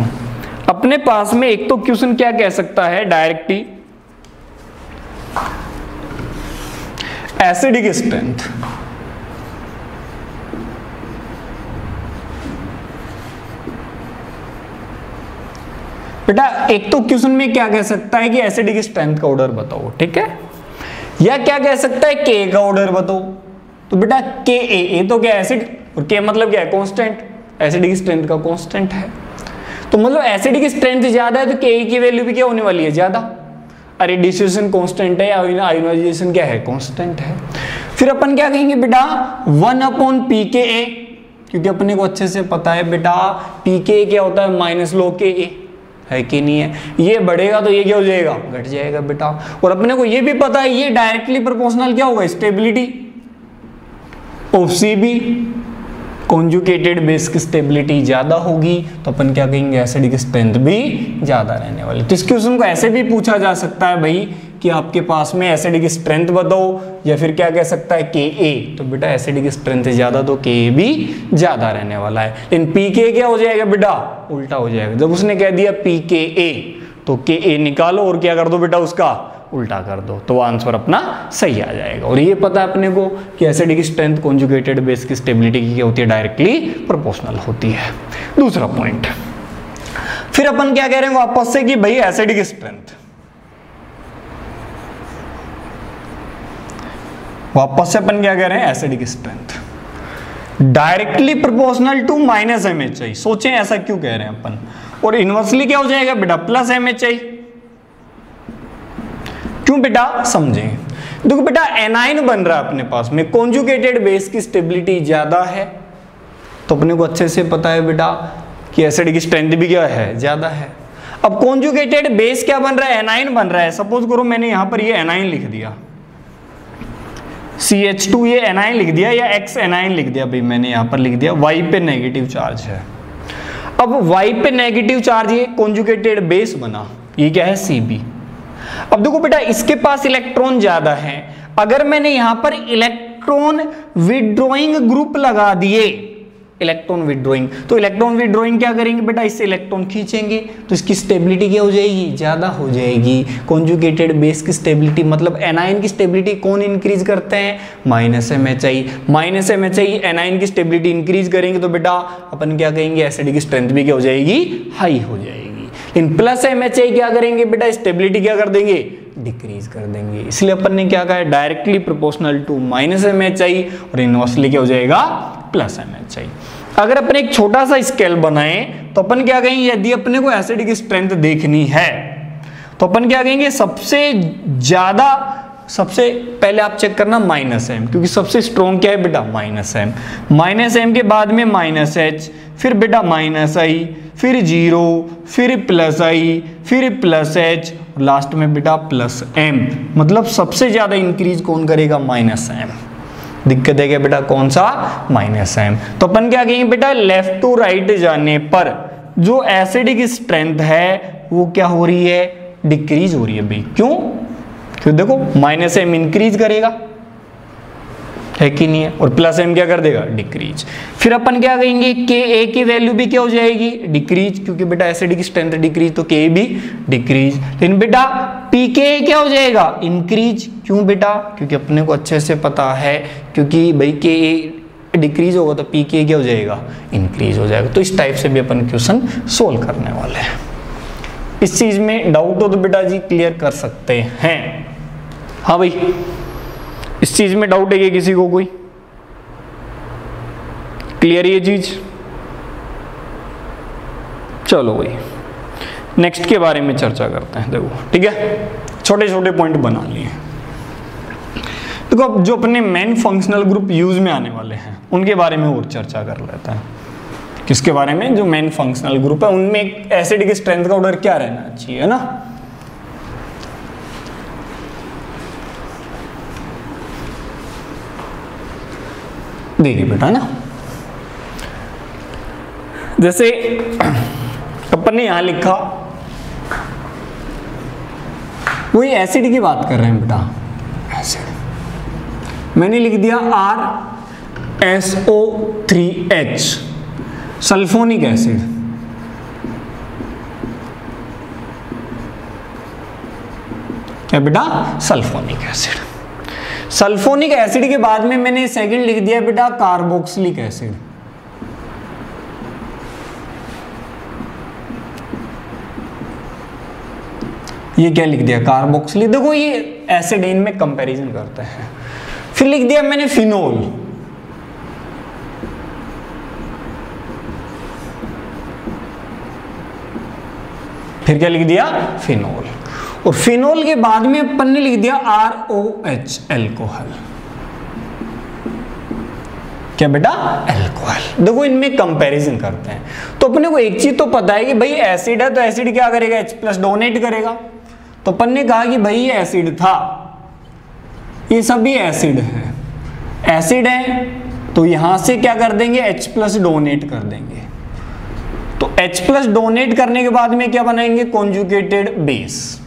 अपने पास में एक तो क्वेश्चन क्या कह सकता है डायरेक्टली एसिडिक स्ट्रेंथ, बेटा एक तो क्वेश्चन में क्या कह सकता है कि एसिडिक स्ट्रेंथ का ऑर्डर बताओ, ठीक है, या क्या कह सकता है के का ऑर्डर बताओ। तो बेटा के ए तो क्या एसिड, और के मतलब क्या है कांस्टेंट, एसिडिक स्ट्रेंथ का कांस्टेंट है। तो मतलब एसिडिक स्ट्रेंथ ज्यादा है तो के की वैल्यू भी क्या होने वाली है, ज्यादा। अरे डिस्ट्रीब्यूशन कांस्टेंट है, आयोनाइजेशन क्या है, कांस्टेंट है। फिर अपन क्या कहेंगे बेटा 1/pKa, क्योंकि अपने को अच्छे से पता है बेटा pKa क्या होता है, माइनस log Ka, है कि नहीं है। ये बढ़ेगा तो ये क्या हो जाएगा, घट जाएगा बेटा। और अपने को ये भी पता है ये डायरेक्टली प्रोपोर्शनल क्या होगा, stability of Cb, conjugated base की स्टेबिलिटी ज्यादा होगी तो अपन क्या कहेंगे एसिडिक स्ट्रेंथ भी ज्यादा रहने वाली। तो इस क्वेश्चन को ऐसे भी पूछा जा सकता है भाई कि आपके पास में एसिडिक स्ट्रेंथ बताओ, या फिर क्या कह सकता है Ka, तो बेटा एसिडिक स्ट्रेंथ ज्यादा तो Ka भी ज्यादा रहने वाला है। लेकिन Pk क्या हो जाएगा बेटा, उल्टा हो जाएगा। जब उसने कह दिया Pka तो Ka निकालो और क्या कर दो बेटा, उसका उल्टा कर दो, तो आंसर अपना सही आ जाएगा। और ये पता है अपने को कि एसिडिक स्ट्रेंथ कॉन्जुगेटेड बेस की स्टेबिलिटी की क्या होती है, डायरेक्टली प्रोपोर्शनल होती है। दूसरा पॉइंट, फिर अपन क्या कह रहे हैं वापस से कि भाई एसिडिक स्ट्रेंथ, वापस से अपन क्या कह रहे हैं acidic strength directly proportional to -MHI। सोचें ऐसा क्यों कह रहे हैं अपन, और इनवर्सली क्या हो जाएगा बेटा +MHI। क्यों बेटा, समझें। देखो बेटा एनाइन बन रहा है अपने पास में, कॉन्जुगेटेड बेस की स्टेबिलिटी ज्यादा है, तो अपने को अच्छे से पता है बेटा कि एसिडिक स्ट्रेंथ भी क्या है, ज्यादा है। अब कॉन्जुगेटेड बेस क्या बन रहा है, एनाइन बन रहा है। सपोज करो मैंने यहां पर ये एनाइन लिख दिया, CH2 ये एनाइन लिख दिया, या X एनाइन लिख दिया, भाई मैंने यहां पर लिख दिया Y पे नेगेटिव चार्ज है। अब Y पे नेगेटिव चार्ज, ये कॉन्जुगेटेड बेस बना, ये क्या है Cb। अब देखो बेटा इसके पास इलेक्ट्रॉन ज्यादा है, अगर मैंने यहां पर इलेक्ट्रॉन विड्रॉइंग ग्रुप लगा दिए, इलेक्ट्रॉन विड्रॉइंग, तो इलेक्ट्रॉन विड्रॉइंग क्या करेंगे बेटा, इससे इलेक्ट्रॉन खींचेंगे तो इसकी स्टेबिलिटी क्या हो जाएगी, ज्यादा हो जाएगी। कॉन्जुगेटेड बेस की स्टेबिलिटी मतलब एनाइन की स्टेबिलिटी कौन इंक्रीज करते हैं, -MHI एनाइन की स्टेबिलिटी इंक्रीज करेंगे तो बेटा अपन क्या कहेंगे एसिडिक स्ट्रेंथ भी क्या हो जाएगी, हाई हो जाएगी। इन +MHI क्या करेंगे बेटा, स्टेबिलिटी क्या कर देंगे, डिक्रीज कर देंगे। इसलिए अपन ने क्या कहा, डायरेक्टली प्रोपोर्शनल टू -MHI और इनवर्सली क्या हो जाएगा +MHI। अगर अपन एक छोटा सा स्केल बनाएं तो अपन क्या कहेंगे, यदि अपने को एसिडिक स्ट्रेंथ देखनी है तो अपन क्या कहेंगे, सबसे पहले आप चेक करना -M, क्योंकि सबसे स्ट्रॉन्ग क्या है बेटा -M के बाद में -H, फिर बेटा -I, फिर 0, फिर +I, फिर +H, लास्ट में बेटा +M। मतलब सबसे ज्यादा इंक्रीज कौन करेगा, -M। दिक्कत है क्या बेटा, कौन सा, -M। तो अपन क्या कहेंगे बेटा, लेफ्ट टू राइट जाने पर जो एसिडिक स्ट्रेंथ है वो क्या हो रही है, डिक्रीज हो रही है भाई। क्यों, क्यों देखो -M इंक्रीज करेगा, है कि नहीं है, और +M क्या कर देगा, डिक्रीज। फिर अपन क्या कहेंगे, Ka की वैल्यू भी क्या हो जाएगी, डिक्रीज, क्योंकि बेटा एसिडिक स्ट्रेंथ डिक्रीज तो Ka भी डिक्रीज। लेकिन बेटा Pka क्या हो जाएगा, इंक्रीज। क्यों बेटा, क्योंकि अपने को अच्छे से पता है, क्योंकि भाई Ka डिक्रीज होगा तो Pka क्या हो जाएगा, इंक्रीज हो जाएगा। तो इस टाइप से भी अपन क्वेश्चन सोल्व करने वाले हैं। इस चीज में डाउट हो तो बेटा जी क्लियर कर सकते हैं। हाँ भाई, इस चीज में डाउट है कि किसी को कोई क्लियर ये चीज, चलो भाई नेक्स्ट के बारे में चर्चा करते हैं। देखो ठीक है, छोटे छोटे पॉइंट बना लिए। देखो अब जो अपने मेन फंक्शनल ग्रुप यूज में आने वाले हैं उनके बारे में और चर्चा कर लेते हैं। किसके बारे में, जो मेन फंक्शनल ग्रुप है उनमें एसिडिक स्ट्रेंथ का ऑर्डर क्या रहना चाहिए, है ना। देखिए बेटा ना, जैसे अपन ने यहां लिखा, वही एसिड की बात कर रहे हैं बेटा, एसिड मैंने लिख दिया RSO3H, सल्फोनिक एसिड, क्या बेटा, सल्फोनिक एसिड। सल्फोनिक एसिड के बाद में मैंने सेकंड लिख दिया बेटा कार्बोक्सिलिक एसिड। ये क्या लिख दिया, कार्बोक्सिलिक। देखो ये एसिड इनमें कंपैरिजन करते हैं। फिर लिख दिया मैंने फिनोल। फिर क्या लिख दिया, फिनोल। और फिनोल के बाद में अपन ने लिख दिया ROH, एल्कोहल। क्या बेटा, एल्कोहल। देखो इनमें कंपैरिजन करते हैं। तो अपने को एक चीज तो पता है कि भाई एसिड है तो एसिड क्या करेगा, H+ डोनेट करेगा। तो अपन ने कहा कि भाई ये एसिड था, ये सभी एसिड है, एसिड है तो यहां से क्या कर देंगे, H+ डोनेट कर देंगे। तो H+ डोनेट करने के बाद में क्या बनाएंगे, कॉन्जुगेटेड बेस।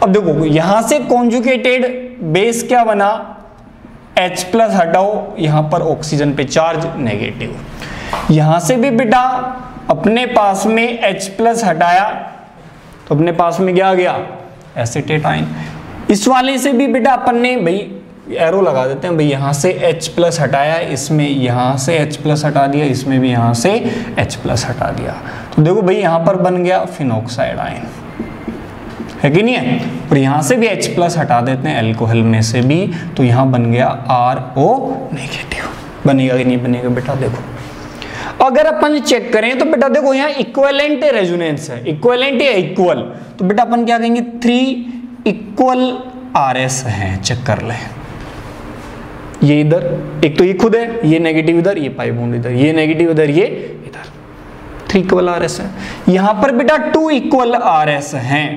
अब देखो यहां से कॉन्जुगेटेड बेस क्या बना, H+ हटाओ, यहां पर ऑक्सीजन पे चार्ज नेगेटिव। यहां से भी बेटा अपने पास में H+ हटाया तो अपने पास में क्या आ गया, एसीटेट आयन। इस वाले से भी बेटा अपन ने भाई एरो लगा देते हैं भाई, यहां से H+ हटाया, इसमें यहां से H+ हटा दिया, इसमें भी यहां से H+ हटा दिया। तो देखो भाई यहां पर बन गया फिनोक्साइड आयन, है कि नहीं है। और यहां से भी H+ हटा देते हैं एल्कोहल में से भी, तो यहां बन गया RO नेगेटिव। बनेगा कि नहीं बनेगा बेटा, देखो अगर अपन चेक करें तो बेटा देखो यहाँ इक्विवेलेंट रेजोनेंस है, इक्विवेलेंट या इक्वल, तो बेटा अपन क्या कहेंगे, 3 इक्वल RS है। चेक कर ले, ये इधर एक तो ये खुद है, ये नेगेटिव इधर, ये पाई बॉन्ड इधर, ये नेगेटिव इधर, ये इधर, 3 इक्वल RS है। यहां पर बेटा 2 इक्वल RS हैं,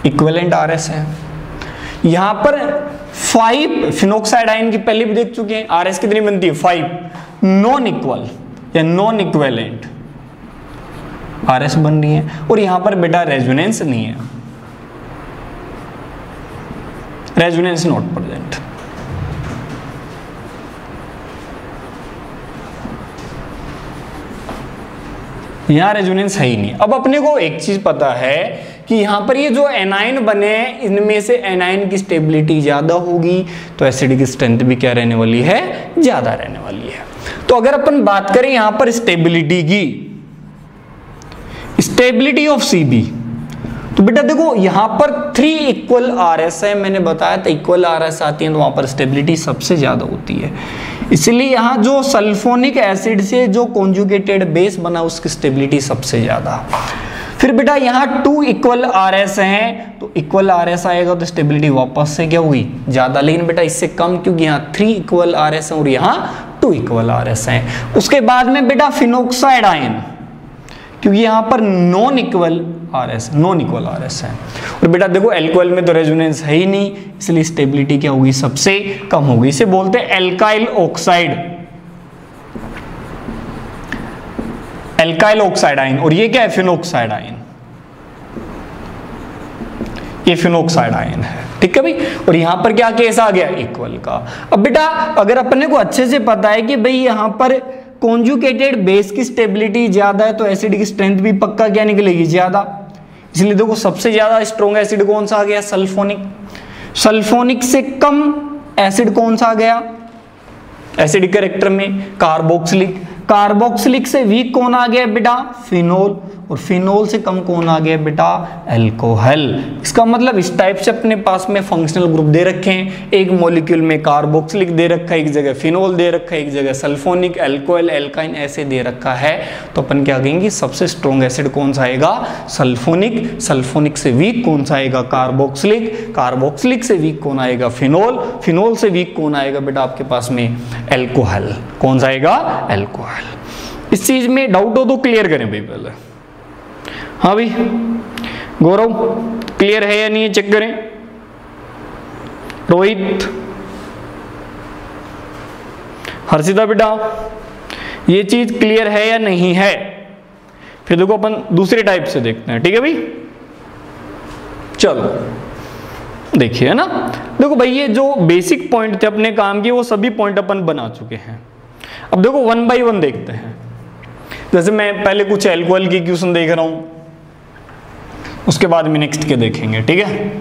इक्विवेलेंट RS है। यहां पर 5 फिनोक्साइड आयन की पहले भी देख चुके हैं, RS कितनी बनती है, 5। नॉन इक्वल या नॉन इक्विवेलेंट RS बन रही है। और यहां पर बेटा रेजोनेंस नहीं है, रेजोनेंस नॉट प्रेजेंट। यहां रेजोनेंस है ही नहीं। अब अपने को एक चीज पता है कि यहां पर ये जो एनाइन बने हैं, इनमें से एनाइन की स्टेबिलिटी ज्यादा होगी, तो एसिड की स्ट्रेंथ भी क्या रहने वाली है, ज्यादा रहने वाली है। तो अगर अपन बात करें यहां पर स्टेबिलिटी की, स्टेबिलिटी ऑफ CB, तो बेटा देखो यहां पर 3 इक्वल RS है, मैंने बताया था इक्वल RS आती है तो वहां पर स्टेबिलिटी सबसे ज्यादा होती है। इसलिए यहां जो सल्फोनिक एसिड से जो कॉन्जुगेटेड बेस बना उसकी स्टेबिलिटी सबसे ज्यादा। फिर बेटा यहां 2 इक्वल RS हैं, तो इक्वल RS आएगा तो स्टेबिलिटी वापस से क्या हुई, ज्यादा। लेकिन बेटा इससे कम, क्योंकि यहां 3 इक्वल RS है और यहां 2 इक्वल RS हैं। उसके बाद में बेटा फिनोक्साइड आयन, क्योंकि यहां पर नॉन इक्वल RS है। और बेटा देखो एल्कोहल में तो रेजोनेंस है ही नहीं, इसलिए स्टेबिलिटी क्या होगी, सबसे कम होगी। इसे बोलते हैं alkyl oxide, alkyl oxide ion. और ये क्या है, फिनोक्साइड आयन, ये फिनोक्साइड आयन है, ठीक है भाई। और यहां पर क्या केस आ गया, इक्वल का। अब बेटा अगर अपने को अच्छे से पता है कि भाई यहां पर कॉन्जुगेटेड बेस की स्टेबिलिटी ज्यादा है, तो एसिड की स्ट्रेंथ भी पक्का क्या निकलेगी, ज्यादा। इसलिए देखो सबसे ज्यादा स्ट्रॉन्ग एसिड कौन सा आ गया, सल्फोनिक। सल्फोनिक से कम एसिड कौन सा आ गया एसिडिक कैरेक्टर में, कार्बोक्सिलिक। कार्बोक्सिलिक से वीक कौन आ गया बेटा, फिनोल। और फिनोल से कम कौन आ गया बेटा, अल्कोहल। इसका मतलब इस टाइप से अपने पास में फंक्शनल ग्रुप दे रखे हैं, एक मॉलिक्यूल में कार्बोक्सिलिक दे रखा है, एक जगह फिनोल दे रखा है, एक जगह सल्फोनिक, अल्कोहल, एल्काइन ऐसे दे रखा है। तो अपन क्या कहेंगे, सबसे स्ट्रॉन्ग एसिड कौन सा आएगा, सल्फोनिक। सल्फोनिक से वीक कौन सा आएगा, कार्बोक्सिलिक। कार्बोक्सिलिक से वीक कौन आएगा, फिनोल। फिनोल से वीक कौन आएगा बेटा आपके पास में, अल्कोहल। कौन सा आएगा, अल्कोहल। इस चीज में डाउट हो तो क्लियर करें भाई पहले। हाँ भाई गौरव क्लियर है या नहीं है, चेक करें। रोहित, हर्षिता बेटा ये चीज क्लियर है या नहीं है। फिर देखो अपन दूसरे टाइप से देखते हैं, ठीक है भाई। चलो देखिए, है ना। देखो भाई ये जो बेसिक पॉइंट थे अपने काम के, वो सभी पॉइंट अपन बना चुके हैं। अब देखो 1 बाय 1 देखते हैं। जैसे मैं पहले कुछ एल्कोहल की क्वेश्चन देख रहा हूं, उसके बाद में नेक्स्ट के देखेंगे, ठीक है।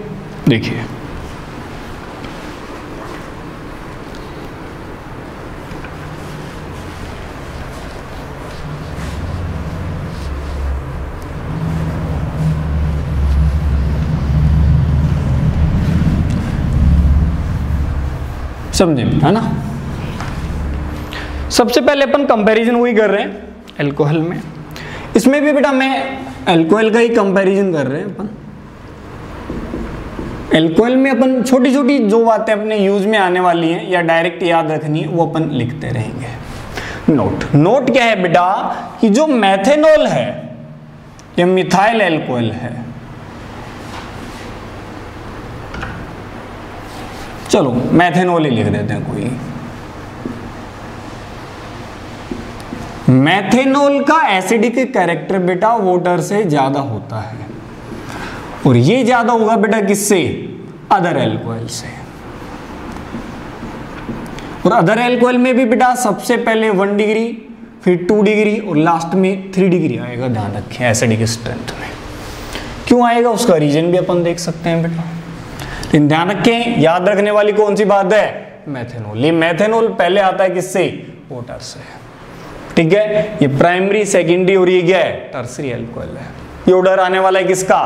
देखिए समझे, है ना। सबसे पहले अपन कंपैरिजन वही कर रहे हैं अल्कोहल में। इसमें भी बेटा मैं अल्कोहल का ही कंपैरिजन कर रहे हैं अपन। अल्कोहल में अपन छोटी छोटी जो बातें अपने यूज में आने वाली हैं या डायरेक्ट याद रखनी है वो अपन लिखते रहेंगे। नोट क्या है बेटा कि जो मेथेनॉल है या मिथाइल अल्कोहल है, चलो मेथेनॉल ही लिख देते हैं कोई। मेथेनॉल का एसिडिक कैरेक्टर बेटा वाटर से ज्यादा होता है, और ये ज्यादा होगा बेटा किससे? अदर अल्कोहल से। और अदर अल्कोहल में भी बेटा सबसे पहले 1 डिग्री, फिर 2 डिग्री और लास्ट में 3 डिग्री आएगा, ध्यान रखें एसिडिक स्ट्रेंथ में। क्यों आएगा उसका रीजन भी अपन देख सकते हैं बेटा, लेकिन ध्यान रखें याद रखने वाली कौन सी बात है? मेथेनॉल। ये मेथेनॉल पहले आता है किससे? वाटर से, ठीक है। ये प्राइमरी, सेकेंडरी और ये क्या है? टर्सरी अल्कोहल है। ये ऑर्डर आने वाला है किसका?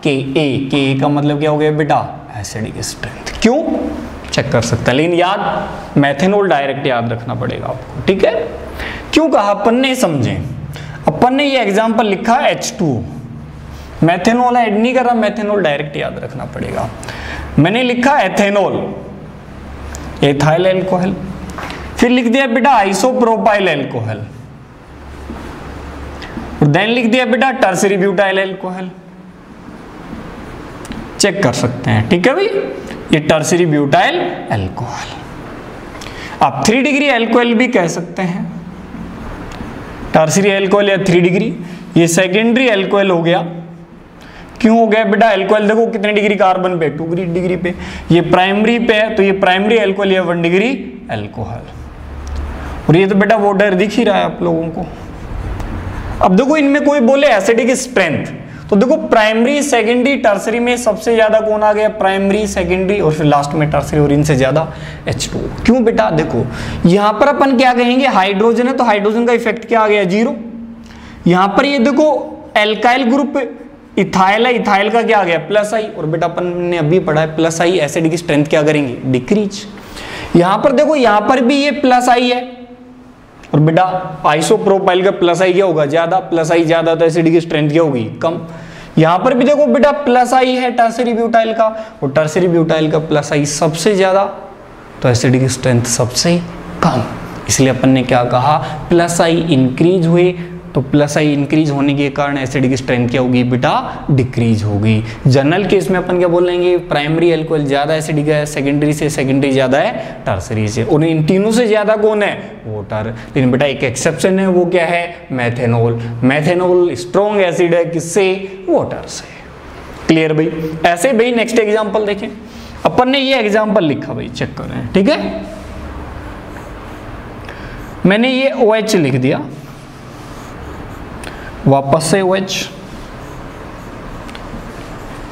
के का मतलब क्या हो गया बेटा? Acidic strength. क्यों? चेक कर सकता है, लेकिन याद मेथेनॉल डायरेक्ट याद रखना पड़ेगा आपको, ठीक है। क्यों कहा अपन ने? समझे, अपन ने ये एग्जाम्पल लिखा H2, मेथेनॉल ऐड नहीं कर रहा, मेथेनॉल डायरेक्ट याद रखना पड़ेगा। मैंने लिखा एथेनॉल, एथाइल अल्कोहल, फिर लिख दिया बेटा आइसोप्रोपाइल अल्कोहल, और देन लिख दिया बेटा टर्सरी ब्यूटाइल अल्कोहल। चेक कर सकते हैं, ठीक है भाई, ये टर्सरी ब्यूटाइल अल्कोहल। आप 3 डिग्री अल्कोहल भी कह सकते हैं, टर्सरी अल्कोहल या 3 डिग्री। ये सेकेंडरी अल्कोहल हो गया। क्यों हो गया बेटा? अल्कोहल देखो कितने डिग्री कार्बन पे? 2 डिग्री पे। ये प्राइमरी पे है तो ये प्राइमरी अल्कोहल या 1 डिग्री अल्कोहल, और ये तो बेटा वाटर दिख ही रहा है आप लोगों को। अब देखो इनमें कोई बोले एसिडिक स्ट्रेंथ, तो देखो प्राइमरी, सेकेंडरी, टर्सरी में सबसे ज्यादा कौन आ गया? प्राइमरी, सेकेंडरी और फिर लास्ट में टर्सरी, और इनसे ज्यादा H2। क्यों बेटा? देखो यहां पर अपन क्या कहेंगे? हाइड्रोजन है तो हाइड्रोजन का इफेक्ट क्या आ गया? 0। यहां पर ये देखो एल्काइल ग्रुप इथाइल है, इथाइल का क्या आ गया? प्लस आई, और बेटा अपन ने अभी पढ़ा है प्लस आई एसिड की स्ट्रेंथ क्या करेंगे? डिक्रीज। यहां पर देखो यहां पर भी ये प्लस आई है, और बेटा आइसोप्रोपाइल का प्लस आई क्या होगा? ज्यादा। प्लस आई ज्यादा तो एसिड की स्ट्रेंथ क्या होगी? कम। यहां पर भी देखो बेटा प्लस आई है टर्सरी ब्यूटाइल का, और टर्सरी ब्यूटाइल का प्लस आई सबसे ज्यादा तो एसिड की स्ट्रेंथ सबसे कम। इसलिए अपन ने क्या कहा? प्लस आई इंक्रीज हुए, तो प्लस आई इंक्रीज होने के कारण एसिड की स्ट्रेंथ क्या होगी बेटा? डिक्रीज होगी। जनरल केस में अपन क्या बोलेंगे? प्राइमरी अल्कोहल ज्यादा एसिडिक है सेकेंडरी से, सेकेंडरी ज्यादा है टर्सरी से, और इन तीनों से ज्यादा कौन है? वाटर। लेकिन बेटा एक एक्सेप्शन है, वो क्या है? मेथेनॉल। मेथेनॉल स्ट्रॉन्ग एसिड है, किससे? वाटर से। क्लियर भाई? ऐसे भाई नेक्स्ट एग्जाम्पल देखें। अपन ने ये एग्जाम्पल लिखा भाई, चेक कर रहे हैं, ठीक है। मैंने ये OH लिख दिया, वापस से OH,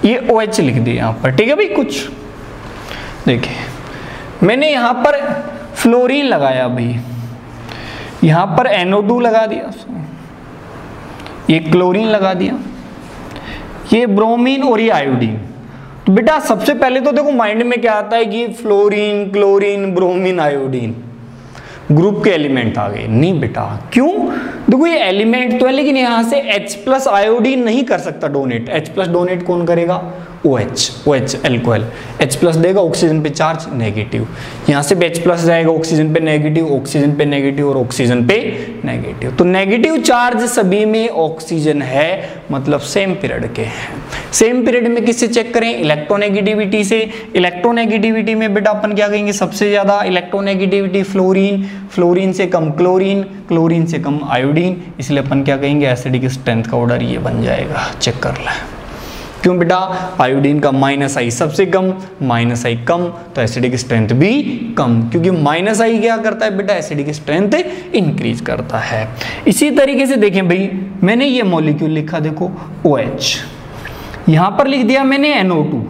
ये OH लिख दिया यहां पर, ठीक है भाई। कुछ देखिए मैंने यहां पर फ्लोरीन लगाया भाई, यहां पर NO2 लगा दिया, ये क्लोरीन लगा दिया, ये ब्रोमीन और ये आयोडीन। तो बेटा सबसे पहले तो देखो माइंड में क्या आता है कि fluorine, chlorine, bromine, iodine group के एलिमेंट आ गए। नहीं बेटा, क्यों? देखो ये एलिमेंट तो है, लेकिन यहां से H+ आयोडीन नहीं कर सकता डोनेट। H+ डोनेट कौन करेगा? OH alcohol. H+ देगा, ऑक्सीजन पे चार्ज नेगेटिव, यहां से भी H+ जाएगा, ऑक्सीजन पे नेगेटिव, ऑक्सीजन पे नेगेटिव और ऑक्सीजन पे नेगेटिव। तो नेगेटिव चार्ज सभी में ऑक्सीजन है, मतलब सेम पीरियड के हैं। सेम पीरियड में किससे चेक करें? इलेक्ट्रोनेगेटिविटी से। इलेक्ट्रोनेगेटिविटी में बेटा अपन क्या कहेंगे? सबसे ज्यादा इलेक्ट्रोनेगेटिविटी फ्लोरीन, फ्लोरीन से कम क्लोरीन, क्लोरीन से कम आयोडीन, इसलिए अपन क्या कहेंगे? एसिडिक स्ट्रेंथ का ऑर्डर ये बन जाएगा। चेक कर लें। क्यों बेटा? आयोडीन का -I सबसे कम, -I कम तो एसिडिक स्ट्रेंथ भी कम, क्योंकि -I क्या करता है बेटा? एसिडिक स्ट्रेंथ इंक्रीज करता है। इसी तरीके से देखें भाई, मैंने ये मॉलिक्यूल लिखा, देखो OH, यहां पर लिख दिया मैंने NO2।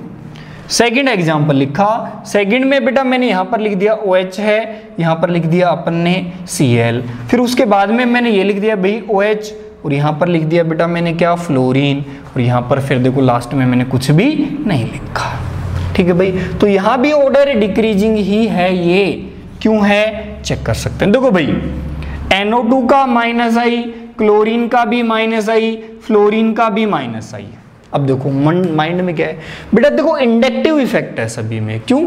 सेकंड एग्जांपल लिखा, सेकंड में बेटा मैंने यहां पर लिख दिया OH है, यहां पर लिख दिया अपन ने Cl, फिर उसके बाद में मैंने ये लिख दिया भाई OH, और यहाँ पर लिख दिया बेटा मैंने क्या, फ्लोरीन, और यहाँ पर फिर देखो लास्ट में मैंने कुछ भी नहीं लिखा। ठीक है भाई, तो यहाँ भी ऑर्डर डिक्रीजिंग ही है, ये क्यों है चेक कर सकते हैं। देखो भाई NO2 का -I, क्लोरीन का भी -I, फ्लोरीन का भी -I। अब देखो माइंड में क्या है बेटा, देखो इंडक्टिव इफेक्ट है सभी में, क्यों,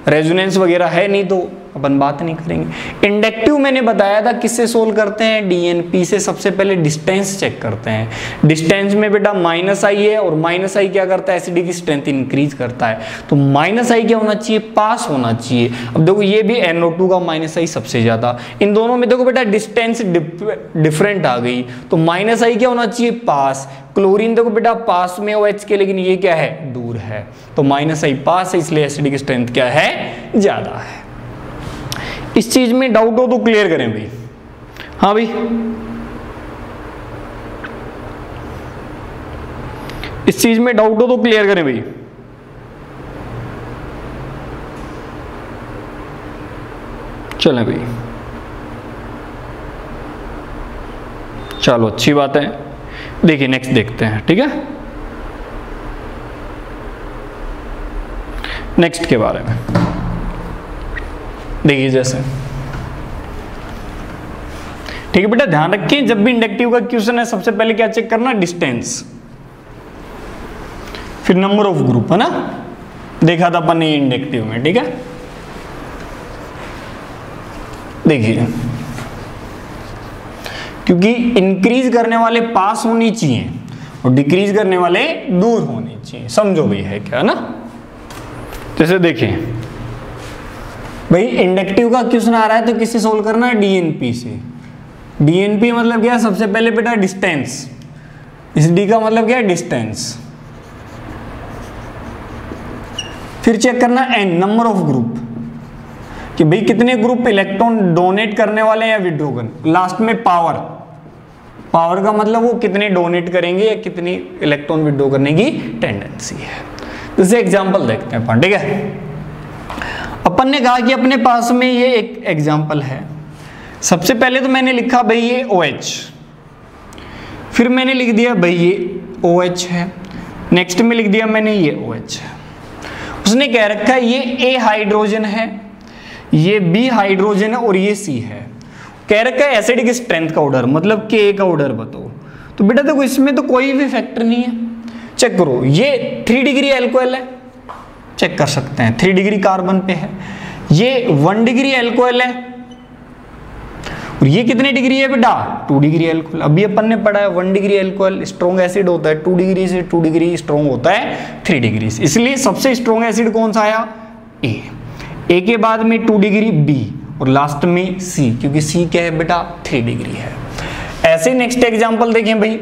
रेजोनेंस वगैरह है नहीं तो अपन बात नहीं करेंगे। इंडक्टिव मैंने बताया था किससे सोल्व करते हैं, DNP से। सबसे पहले डिस्टेंस चेक करते हैं, डिस्टेंस में बेटा -I है, और -I क्या करता है, एसिड की स्ट्रेंथ इंक्रीज करता है, तो -I क्या होना चाहिए, पास होना चाहिए। अब देखो ये भी NO2 का -I सबसे ज्यादा, इन दोनों में देखो बेटा डिस्टेंस डिफरेंट आ गई, तो -I क्या होना चाहिए, पास। क्लोरीन देखो बेटा पास में OH के, लेकिन ये क्या है, दूर है, तो -I पास है, इसलिए एसिड की स्ट्रेंथ क्या है, ज्यादा है। इस चीज में डाउट हो तो क्लियर करें भाई। हाँ भाई, इस चीज में डाउट हो तो क्लियर करें भाई। चलें भाई, चलो अच्छी बात है। देखिए नेक्स्ट देखते हैं, ठीक है, नेक्स्ट के बारे में देखिए जैसे, ठीक है बेटा, ध्यान रखिए जब भी इंडक्टिव का क्वेश्चन है सबसे पहले क्या चेक करना, डिस्टेंस, फिर नंबर ऑफ ग्रुप, है ना, देखा था अपन ने इंडक्टिव में। ठीक है, देखिए क्योंकि इंक्रीज करने वाले पास होनी चाहिए और डिक्रीज करने वाले दूर होनी चाहिए, समझो भाई है क्या ना। जैसे देखिए भाई इंडक्टिव का क्वेश्चन आ रहा है तो किससे सोल्व करना है, DNP से। DNP मतलब क्या है, सबसे पहले बेटा डिस्टेंस, इस D का मतलब क्या है, डिस्टेंस, फिर चेक करना N, नंबर ऑफ ग्रुप, कि भाई कितने ग्रुप इलेक्ट्रॉन डोनेट करने वाले हैं या विड्रॉ करने, लास्ट में पावर, पावर का मतलब वो कितने डोनेट करेंगे या कितनी इलेक्ट्रॉन विड्रॉ करने की टेंडेंसी है। जैसे एग्जांपल देखते हैं अपन, ठीक है, अपन ने कहा कि अपने पास में ये एक एग्जांपल है। सबसे पहले तो मैंने लिखा भाई ये OH, फिर मैंने लिख दिया भाई ये OH है, नेक्स्ट में लिख दिया मैंने ये OH है। उसने कह रखा है ये A हाइड्रोजन है, ये B हाइड्रोजन है और ये C है। कह रखा है एसिड की स्ट्रेंथ का ऑर्डर, मतलब K का ऑर्डर बताओ। तो बेटा देखो इसमें तो कोई भी फैक्टर नहीं है, चेक करो, ये 3 डिग्री एल्कोहल है, चेक कर सकते हैं 3 डिग्री कार्बन पे है, ये 1 डिग्री एल्कोहल है, और ये कितने डिग्री है बेटा, 2 डिग्री एल्कोहल। अभी अपन ने पढ़ा है 1 डिग्री एल्कोहल स्ट्रॉन्ग एसिड होता है, 2 डिग्री से 2 डिग्री स्ट्रॉन्ग होता है 3 डिग्री से, इसलिए सबसे स्ट्रॉन्ग एसिड कौन सा आया, A के बाद में 2 डिग्री B और लास्ट में C, क्योंकि C क्या है बेटा 3 डिग्री है। ऐसे नेक्स्ट एग्जांपल देखें भाई,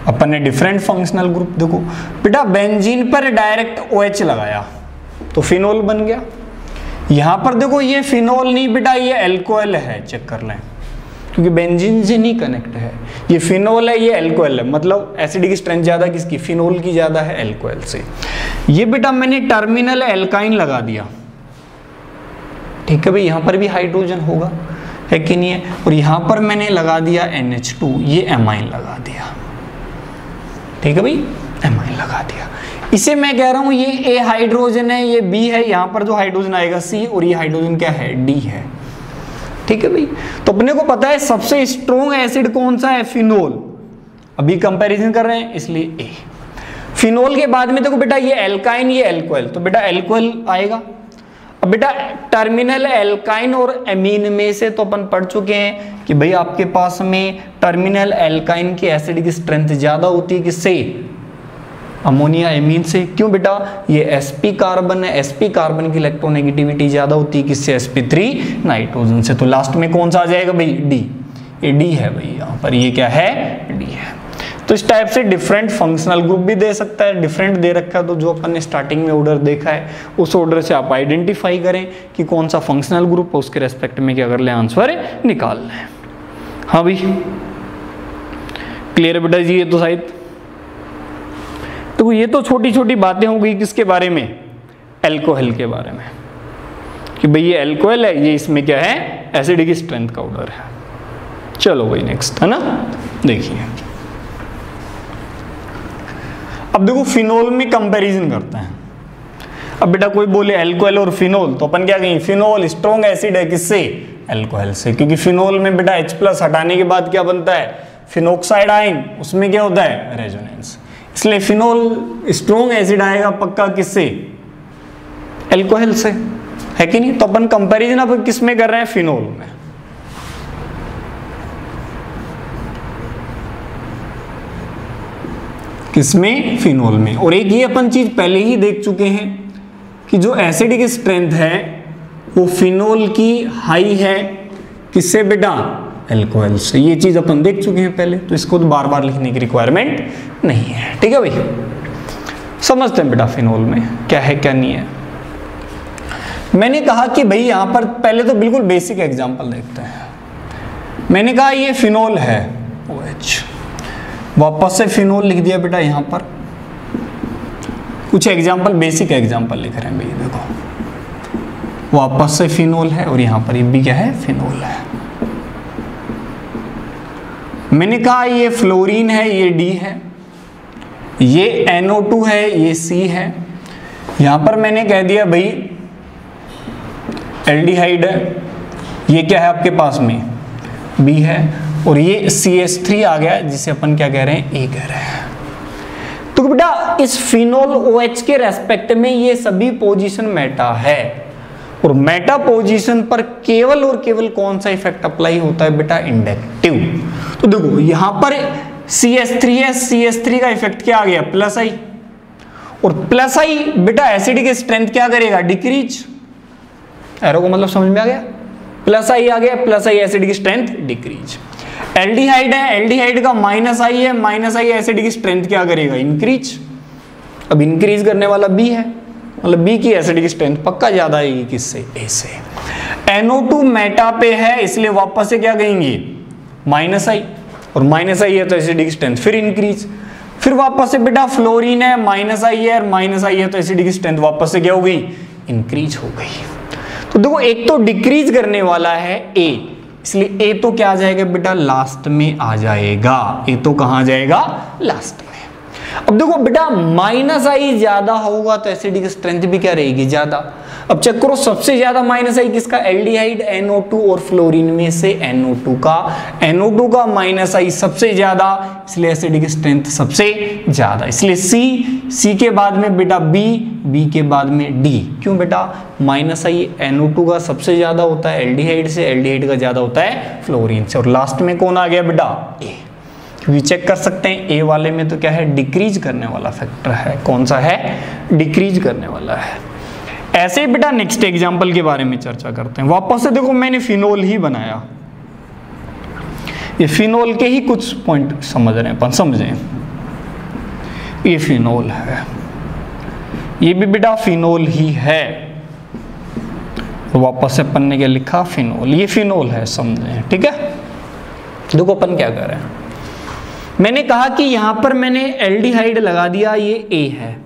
अपन ने डिफरेंट फंक्शनल ग्रुप, देखो बेटा बेंजीन पर डायरेक्ट OH लगाया तो फिनोल बन गया। यहां पर देखो ये फिनोल नहीं बेटा, ये एल्कोहल है, चेक कर लें, क्योंकि बेंजीन से नहीं कनेक्ट है, ये फिनोल है, ये एल्कोहल है, मतलब एसिड की स्ट्रेंथ ज्यादा किसकी, फिनोल की ज्यादा है एल्कोहल से। ये बेटा मैंने टर्मिनल एल्काइन लगा दिया, ठीक है भाई, यहां पर भी हाइड्रोजन होगा, है कि नहीं है, और यहां पर मैंने लगा दिया NH2, ये एमाइन लगा दिया, ठीक है भाई, एमाइन लगा दिया। इसे मैं कह रहा हूं ये A हाइड्रोजन है, ये B है, यहां पर जो हाइड्रोजन आएगा C, और ये हाइड्रोजन क्या है, D है, ठीक है भाई। तो अपने को पता है सबसे स्ट्रॉन्ग एसिड कौन सा है, फिनोल, अभी कंपैरिजन कर रहे हैं इसलिए A। फिनोल के बाद में देखो बेटा ये एल्काइन, ये एल्कोहल, तो बेटा एल्कोहल आएगा। अब बेटा टर्मिनल एल्काइन और एमीन में से तो अपन पढ़ चुके हैं कि भाई आपके पास में टर्मिनल एल्काइन की एसिड की स्ट्रेंथ ज्यादा होती है किससे, अमोनिया एमीन से। क्यों बेटा, ये sp कार्बन है, sp कार्बन की इलेक्ट्रोनेगेटिविटी ज्यादा होती है किससे, sp3 नाइट्रोजन से। तो लास्ट में कौन सा आ जाएगा भाई, D, ये D है भाई, यहाँ पर ये क्या है, D है। तो इस टाइप से डिफरेंट फंक्शनल ग्रुप भी दे सकता है, डिफरेंट दे रखा है, तो जो अपन ने स्टार्टिंग में ऑर्डर देखा है उस ऑर्डर से आप आइडेंटिफाई करें कि कौन सा फंक्शनल ग्रुप है, उसके रेस्पेक्ट में क्या कर ले, आंसर निकाल लें। हाँ भाई क्लियर है बेटा जी, ये तो शायद देखो ये तो छोटी छोटी बातें हो गई किसके बारे में, एल्कोहल के बारे में, कि भाई ये एल्कोहल है, ये इसमें क्या है, एसिडिक स्ट्रेंथ का ऑर्डर है। चलो भाई नेक्स्ट है ना, देखिए अब देखो फिनोल में कंपैरिजन करते हैं। अब बेटा कोई बोले एल्कोहल और फिनोल, तो अपन क्या कहेंगे, फिनोल स्ट्रॉन्ग एसिड है किससे, एल्कोहल से, क्योंकि फिनोल में बेटा H+ हटाने के बाद क्या बनता है, फिनोक्साइड आयन, उसमें क्या होता है, रेजोनेंस, इसलिए फिनोल स्ट्रॉन्ग एसिड आएगा पक्का किससे, एल्कोहल से, है कि नहीं। तो अपन कंपैरिजन अब किस में कर रहे हैं, फिनोल में। किसमें, फिनोल में। और एक ये अपन चीज पहले ही देख चुके हैं कि जो एसिडिक स्ट्रेंथ है वो फिनोल की हाई है किससे बेटा, एल्कोहल से। ये चीज अपन देख चुके हैं पहले, तो इसको तो बार बार लिखने की रिक्वायरमेंट नहीं है, ठीक है भाई। समझते हैं बेटा फिनोल में क्या है क्या नहीं है। मैंने कहा कि भाई यहां पर पहले तो बिल्कुल बेसिक एग्जांपल देखते हैं। मैंने कहा ये फिनोल है OH, वापस से फिनोल लिख दिया बेटा यहां पर। कुछ एग्जांपल, बेसिक एग्जांपल लिख रहे हैं भाई, देखो वापस से फिनोल है और यहां पर ये भी क्या है, फिनोल है। मैंने कहा ये फ्लोरीन है, ये D है, ये NO2 है, ये C है। यहां पर मैंने कह दिया भाई एल्डिहाइड है, ये क्या है आपके पास में, B है, और ये CH3 आ गया जिसे अपन क्या कह रहे हैं, A कह रहे हैं। तो बेटा इस फिनोल OH के रेस्पेक्ट में ये सभी पोजीशन मेटा है, और मेटा पोजीशन पर केवल और केवल कौन सा इफेक्ट अप्लाई होता है बेटा, इंडक्टिव। तो देखो यहां पर CH3 है, CH3 का इफेक्ट क्या आ गया, +I, और +I बेटा एसिडिक स्ट्रेंथ क्या करेगा, डिक्रीज। एरो को मतलब समझ में आ गया, +I आ गया, +I acidic strength decrease. Aldehyde है, एल्डिहाइड का -I है, -I एसिडिक स्ट्रेंथ क्या करेगा, इंक्रीज। अब इंक्रीज करने वाला B है, मतलब B की एसिडिक स्ट्रेंथ पक्का ज्यादा आएगी किससे, A से। NO2 मेटा पे है, इसलिए वापस से क्या कहेंगे, -I, और -I है तो एसिडिक स्ट्रेंथ फिर इंक्रीज। फिर वापस से बेटा फ्लोरीन है, -I है, और -I है तो एसिडिक स्ट्रेंथ वापस से क्या हो गई, इंक्रीज हो गई। तो देखो एक तो डिक्रीज करने वाला है A, इसलिए A तो क्या आ जाएगा बेटा, लास्ट में आ जाएगा। A तो कहां आ जाएगा, लास्ट में। अब देखो बेटा -I ज्यादा होगा तो एसिडिक स्ट्रेंथ भी क्या रहेगी, ज्यादा। अब चेक करो सबसे ज्यादा -I किसका, एल्डिहाइड, NO2 और फ्लोरीन में से NO2 का -I सबसे ज्यादा, इसलिए एसिडिक स्ट्रेंथ सबसे ज्यादा, इसलिए C के बाद में बेटा B के बाद में D। क्यों बेटा, -I NO2 का सबसे ज्यादा होता है एल्डिहाइड से, एल्डिहाइड का ज्यादा होता है फ्लोरीन से, और लास्ट में कौन आ गया बेटा, A। क्योंकि चेक कर सकते हैं A वाले में तो क्या है, डिक्रीज करने वाला फैक्टर है। कौन सा है, डिक्रीज करने वाला है। ऐसे ही बेटा नेक्स्ट एग्जांपल के बारे में चर्चा करते हैं। वापस से देखो मैंने फिनोल ही बनाया, ये फिनोल के ही कुछ पॉइंट समझ रहे हैं अपन, समझें। ये फिनोल है, ये भी बेटा फिनोल ही है, तो वापस से अपन ने क्या लिखा, फिनोल। ये फिनोल है, समझें, ठीक है। देखो अपन क्या कर रहे हैं, मैंने कहा कि यहां पर मैंने एल्डिहाइड लगा दिया, ये A है,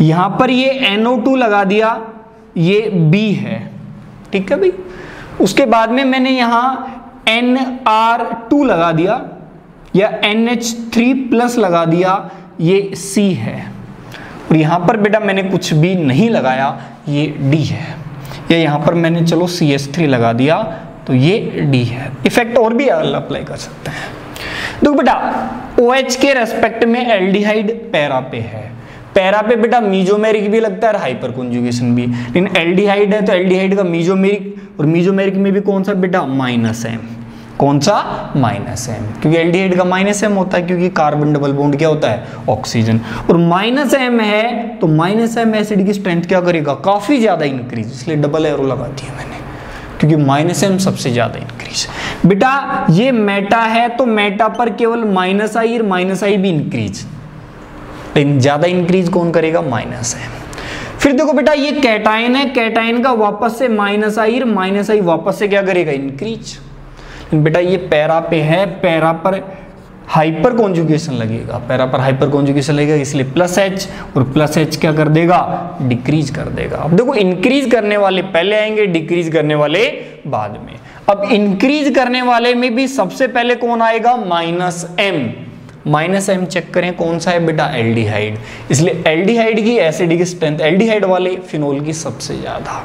यहां पर ये NO2 लगा दिया, ये B है, ठीक है भाई। उसके बाद में मैंने यहां NR2 लगा दिया या NH3+ लगा दिया, ये C है, और यहां पर बेटा मैंने कुछ भी नहीं लगाया, ये D है, या यहां पर मैंने चलो CH3 लगा दिया तो ये D है। इफेक्ट और भी अप्लाई कर सकते हैं। देखो बेटा OH के रेस्पेक्ट में एल्डिहाइड पैरा पे है, पैरा पे बेटा मीजोमेरिक भी लगता है और हाइपर कॉन्जुगेशन भी, लेकिन एल्डिहाइड है तो एल्डिहाइड का मीजोमेरिक, और मीजोमेरिक में भी कौन सा बेटा, -M। कौन सा, -M, क्योंकि एल्डिहाइड का -M होता है, क्योंकि कार्बन डबल बॉन्ड क्या होता है, ऑक्सीजन, और -M है तो -M एसिड की स्ट्रेंथ क्या करेगा, काफी ज्यादा इंक्रीज, इसलिए डबल एरो लगा दिया मैंने, क्योंकि -M सबसे ज्यादा इंक्रीज। बेटा ये मेटा है तो मेटा पर केवल -I और -I भी इंक्रीज, लेकिन ज्यादा इंक्रीज कौन करेगा, -M। फिर देखो बेटा ये कैटायन है, कैटायन का वापस से -I और -I वापस से क्या करेगा, इंक्रीज। बेटा ये पैरा पे है, पैरा पर हाइपर कॉन्जुगेशन लगेगा, पैरा पर हाइपर कॉन्जुगेशन लगेगा, इसलिए प्लस एच, और प्लस एच क्या कर देगा, डिक्रीज कर देगा। अब देखो इंक्रीज करने वाले पहले आएंगे, डिक्रीज करने वाले बाद में। अब इंक्रीज करने वाले में भी सबसे पहले कौन आएगा, minus M. Minus M check करें कौन सा है बेटा, एल्डिहाइड, इसलिए एल्डिहाइड की एसिडिक स्ट्रेंथ एल्डिहाइड वाले फिनोल की सबसे ज्यादा,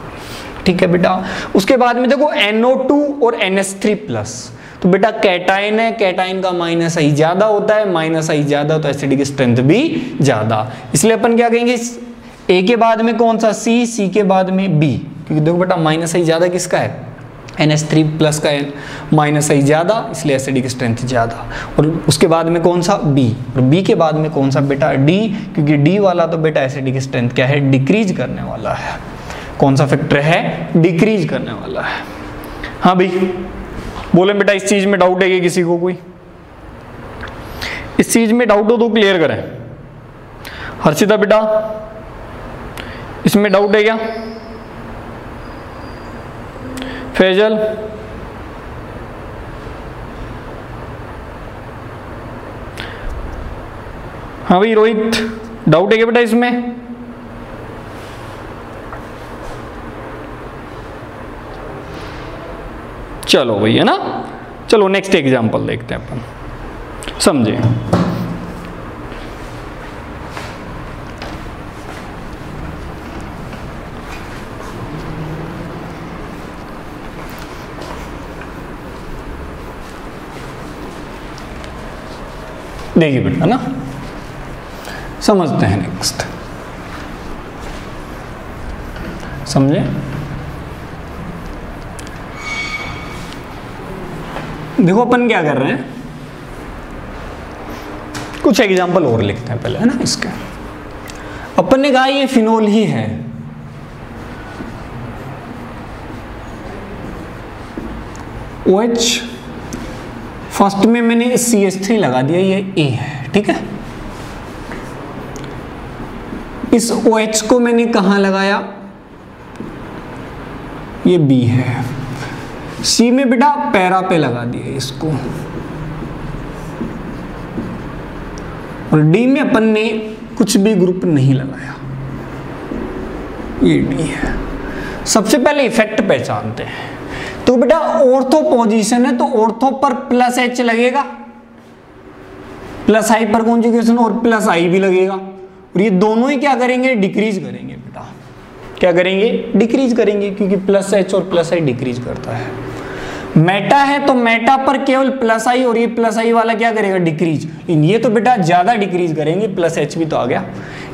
ठीक है बेटा। उसके बाद में देखो NO2 और NH3+, तो बेटा कैटाइन है, कैटाइन का माइनस आई ज्यादा होता है, माइनस आई ज्यादा तो एसिडिक स्ट्रेंथ भी ज्यादा, इसलिए अपन क्या कहेंगे, ए के बाद में कौन सा, सी, सी के बाद में बी, क्योंकि देखो बेटा माइनस आई ज्यादा किसका है, NH3+ का माइनस आई ज्यादा, इसलिए एसिडिक स्ट्रेंथ ज्यादा। और उसके बाद में कौन सा, बी, और बी के बाद में कौन सा बेटा, डी, क्योंकि डी वाला तो बेटा एसिडिक स्ट्रेंथ क्या है, डिक्रीज करने वाला है। कौन सा फैक्टर है, डिक्रीज करने वाला है। हाँ भाई बोले बेटा इस चीज में डाउट है कि किसी को कोई इस चीज में डाउट हो तो क्लियर करें। हर्षिता बेटा इसमें डाउट है क्या, फैजल, हाँ भाई रोहित डाउट है क्या बेटा इसमें, चलो भाई है ना। चलो नेक्स्ट एग्जांपल देखते हैं अपन, समझे। देखिए बेटा ना, समझते हैं नेक्स्ट, समझे। देखो अपन क्या कर रहे हैं, कुछ एग्जांपल और लिखते हैं पहले है ना इसके। अपन ने कहा ये फिनोल ही है, OH, फर्स्ट में मैंने CH3 लगा दिया, ये A है, ठीक है। इस OH को मैंने कहां लगाया, ये B है। C में बेटा पैरा पे लगा दिया इसको, और D में अपन ने कुछ भी ग्रुप नहीं लगाया, ये D है। सबसे पहले इफेक्ट पहचानते हैं, तो बेटा ऑर्थो पोजीशन है तो ऑर्थो पर प्लस H लगेगा, प्लस हाइपर कॉन्जुगेशन और प्लस I भी लगेगा, और ये दोनों ही क्या करेंगे, डिक्रीज करेंगे बेटा, क्या करेंगे, डिक्रीज करेंगे, क्योंकि प्लस H और प्लस I डिक्रीज करता है। मेटा है तो मेटा पर केवल प्लस आई, और ये प्लस आई वाला क्या करेगा, डिक्रीज। ये तो बेटा ज्यादा डिक्रीज करेंगे, प्लस एच भी तो आ गया,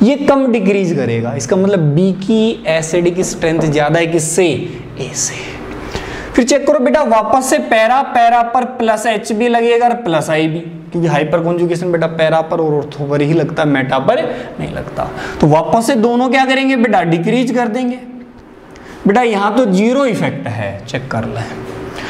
ये कम डिक्रीज करेगा। इसका मतलब बी की एसिडिक स्ट्रेंथ ज्यादा है किससे, ए से। फिर चेक करो बेटा वापस से पैरा, पैरा पर प्लस एच भी लगेगा और प्लस आई भी, क्योंकि हाइपर कॉन्जुगेशन बेटा पैरा पर और ऑर्थो पर ही लगता है, मेटा पर नहीं लगता। तो वापस से दोनों क्या करेंगे बेटा, डिक्रीज कर देंगे। बेटा यहां तो जीरो इफेक्ट है, चेक कर लें।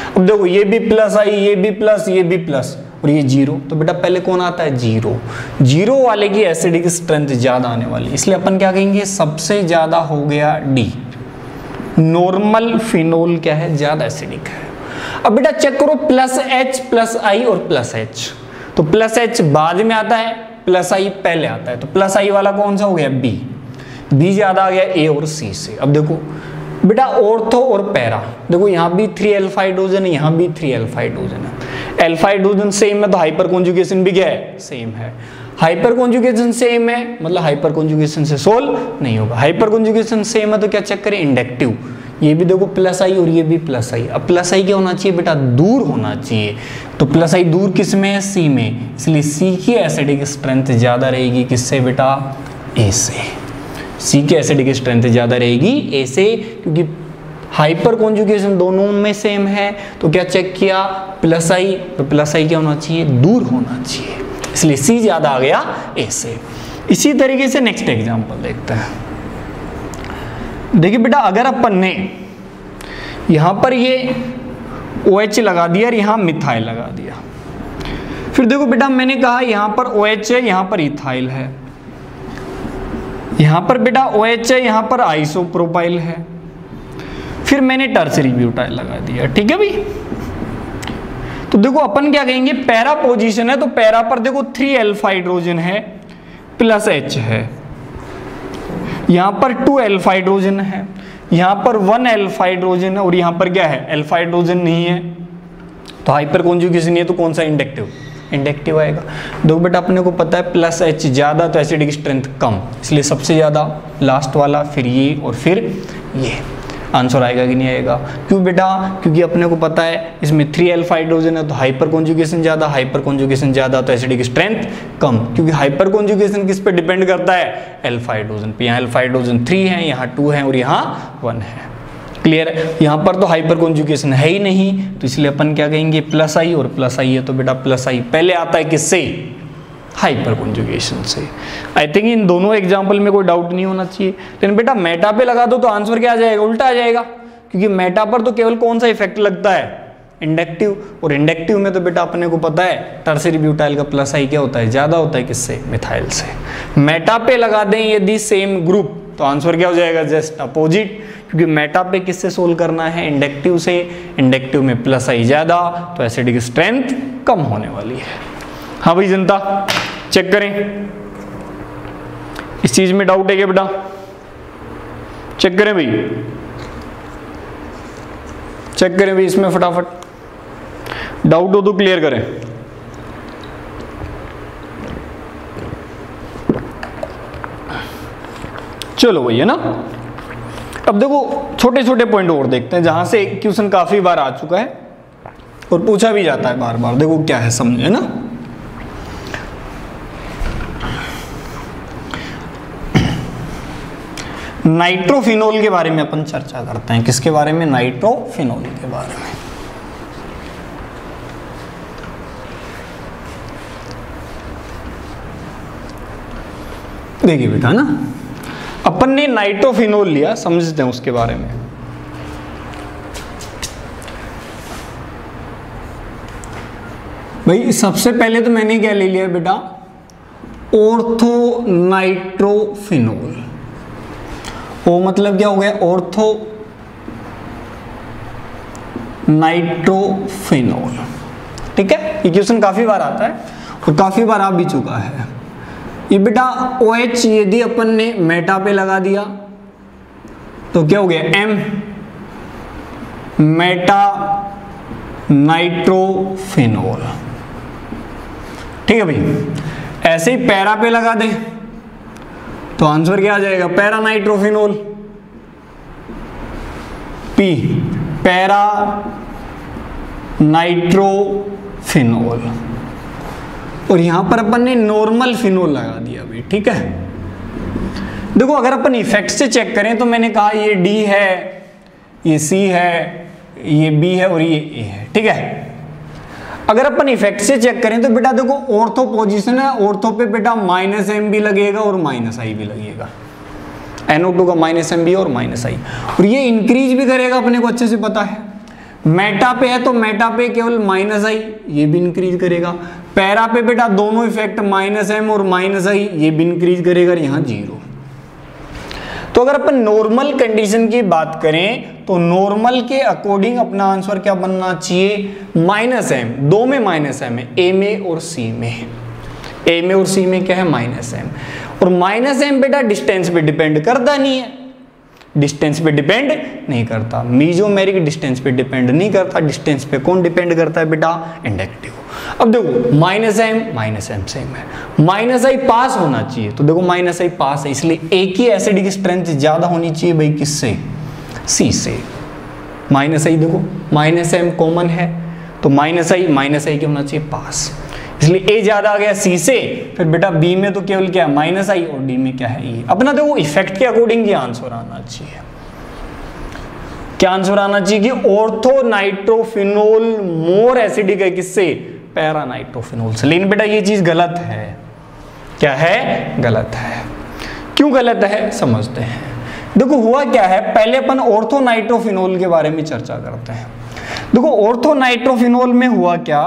अब देखो ये भी प्लस आई, ये भी प्लस, ये भी प्लस, और ये जीरो, तो बेटा पहले कौन आता है, जीरो। जीरो वाले की एसिडिक स्ट्रेंथ ज्यादा आने वाली, इसलिए अपन क्या कहेंगे, सबसे ज्यादा हो गया डी। नॉर्मल फिनोल क्या है, ज्यादा एसिडिक है। अब बेटा चेक करो प्लस एच, प्लस आई और प्लस एच, तो प्लस एच बाद में आता है, प्लस आई पहले आता है, तो प्लस आई वाला कौन सा हो गया, बी। बी ज्यादा आ गया ए और सी से। अब देखो बेटा ऑर्थो और पैरा, देखो यहाँ भी 3 अल्फा हाइड्रोजन है, यहाँ भी 3 अल्फा हाइड्रोजन है। अल्फा हाइड्रोजन सेम है तो हाइपर कॉन्जुगेशन भी क्या है, सेम है। हाइपर कॉन्जुगेशन सेम है मतलब हाइपर कॉन्जुगेशन से सोल्व नहीं होगा। हाइपर कॉन्जुगेशन सेम है तो क्या चेक करें, इंडक्टिव। ये भी देखो प्लस आई और ये भी प्लस आई। अब प्लस आई क्या होना चाहिए बेटा, दूर होना चाहिए, तो प्लस आई दूर किस में है, सी में, इसलिए सी की एसिडिक स्ट्रेंथ ज्यादा रहेगी किससे बेटा, ए से। सी की एसिडिक स्ट्रेंथ ज्यादा रहेगी ए से, क्योंकि हाइपर कॉन्जुगेशन दोनों में सेम है। तो क्या चेक किया, प्लस आई, तो प्लस आई क्या होना चाहिए, दूर होना चाहिए, इसलिए सी ज्यादा आ गया ए से। इसी तरीके से नेक्स्ट एग्जांपल देखते हैं। देखिए बेटा अगर अपन ने यहां पर ये OH लगा दिया और यहां मिथाइल लगा दिया, फिर देखो बेटा मैंने कहा यहां पर OH है, यहां पर इथाइल है, यहां पर बेटा OH है, यहां पर आइसोप्रोपाइल है, फिर मैंने टर्सरी ब्यूटाइल लगा दिया, ठीक है भाई। तो देखो अपन क्या कहेंगे, पैरा पोजीशन है तो पैरा पर देखो 3 अल्फा हाइड्रोजन है प्लस H है, यहां पर 2 अल्फा हाइड्रोजन है, यहां पर 1 अल्फा हाइड्रोजन है और यहां पर क्या है, अल्फा हाइड्रोजन नहीं है, तो हाइपर कॉन्जुगेशन नहीं है तो कौन सा इंडक्टिव, इंडक्टिव आएगा। देखो बेटा अपने को पता है प्लस H ज्यादा तो एसिडिक स्ट्रेंथ कम, इसलिए सबसे ज्यादा लास्ट वाला, फिर ये और फिर ये आंसर आएगा कि नहीं आएगा। क्यों बेटा, क्योंकि अपने को पता है इसमें 3 अल्फा हाइड्रोजन है तो हाइपर कॉन्जुगेशन ज्यादा, हाइपर कॉन्जुगेशन ज्यादा तो एसिडिक स्ट्रेंथ कम, क्योंकि हाइपर कॉन्जुगेशन किस पे डिपेंड करता है, अल्फा हाइड्रोजन पे। यहाँ अल्फा हाइड्रोजन 3 है, यहाँ 2 है और यहाँ 1 है। क्लियर है, यहाँ पर तो हाइपर कॉन्जुगेशन है ही नहीं, तो इसलिए अपन क्या कहेंगे प्लस आई, और प्लस आई है तो बेटा प्लस आई पहले आता है किससे, हाइपर कॉन्जुगेशन से। आई थिंक इन दोनों एग्जाम्पल में कोई डाउट नहीं होना चाहिए। लेकिन बेटा मेटा पे लगा दो तो आंसर क्या आ जाएगा, उल्टा आ जाएगा, क्योंकि मेटा पर तो केवल कौन सा इफेक्ट लगता है, इंडक्टिव, और इंडक्टिव में तो बेटा अपने को पता है टर्सरी ब्यूटाइल का प्लस आई क्या होता है, ज्यादा होता है किससे, मिथाइल से। मेटा पे लगा दें यदि सेम ग्रुप तो आंसर क्या हो जाएगा, जस्ट अपोजिट, क्योंकि मेटा पे किससे सोल्व करना है, इंडक्टिव से, इंडक्टिव में प्लस आई ज्यादा तो एसिडिक स्ट्रेंथ कम होने वाली है। हाँ भाई जनता चेक करें, इस चीज में डाउट है क्या बेटा, चेक करें भाई, चेक करें भाई इसमें फटाफट, डाउट हो तो क्लियर करें। चलो भैया ना, अब देखो छोटे छोटे पॉइंट और देखते हैं जहां से क्वेश्चन काफी बार आ चुका है और पूछा भी जाता है बार बार। देखो क्या है, समझे ना। नाइट्रोफिनोल के बारे में अपन चर्चा करते हैं, किसके बारे में, नाइट्रोफिनोल के बारे में। देखिए बेटा ना, अपन ने नाइट्रोफिनोल लिया, समझते हैं उसके बारे में। भाई सबसे पहले तो मैंने क्या ले लिया बेटा, ऑर्थो नाइट्रोफिनोल। ओ मतलब क्या हो गया, ऑर्थो नाइट्रोफिनोल। ठीक है, ये क्वेश्चन काफी बार आता है और काफी बार आ भी चुका है। ये बेटा OH यदि अपन ने मेटा पे लगा दिया तो क्या हो गया, M, मेटा नाइट्रोफिनोल। ठीक है भाई, ऐसे ही पैरा पे लगा दें तो आंसर क्या आ जाएगा, para nitrophenol, P, para nitrophenol. और यहां पर अपन ने नॉर्मल फिनोल लगा दिया भाई। ठीक है, देखो अगर अपन इफेक्ट से चेक करें तो मैंने कहा ये D है, ये C है, ये B है और ये A है। ठीक है, अगर अपन इफेक्ट से चेक करें तो बेटा देखो ऑर्थो पोजीशन है, ऑर्थो पे बेटा -M भी लगेगा और -I भी लगेगा, NO2 का -M और -I, और ये इंक्रीज भी करेगा, अपने को अच्छे से पता है। मेटा पे है तो मेटा पे केवल -I, ये भी इंक्रीज करेगा। पैरा पे बेटा दोनों इफेक्ट -M और -I, ये भी इंक्रीज करेगा, यहाँ 0। तो अगर अपन नॉर्मल कंडीशन की बात करें तो नॉर्मल के अकॉर्डिंग अपना आंसर क्या बनना चाहिए, -M, दो में -M है, A में और C में। A में और C में क्या है, -M, और -M बेटा डिस्टेंस पे डिपेंड करता नहीं है, डिस्टेंस पे डिपेंड नहीं करता, मीजोमेरिक डिस्टेंस पे डिपेंड नहीं करता। डिस्टेंस पे कौन डिपेंड करता है बेटा, इंडक्टिव। अब देखो -M सेम है, -I पास होना चाहिए, तो देखो -I पास है, इसलिए A की एसिडिक स्ट्रेंथ ज्यादा होनी चाहिए भाई, किससे, C से। -I देखो -M कॉमन है तो -I क्या होना चाहिए, पास, इसलिए A ज्यादा आ गया C से। फिर बेटा B में तो केवल क्या है, -I, और D में क्या है, E। अपना देखो इफेक्ट के अकॉर्डिंग ये आंसर आना चाहिए, क्या आंसर आना चाहिए कि ऑर्थो नाइट्रोफिनोल मोर एसिडिक है, किससे, पैरा नाइट्रोफिनोल से। लेकिन बेटा ये चीज गलत है, क्या है, गलत है। क्यों गलत है, समझते हैं। देखो हुआ क्या है, पहले अपन ऑर्थो नाइट्रोफिनोल के बारे में चर्चा करते हैं। देखो ऑर्थो नाइट्रोफिनोल में हुआ क्या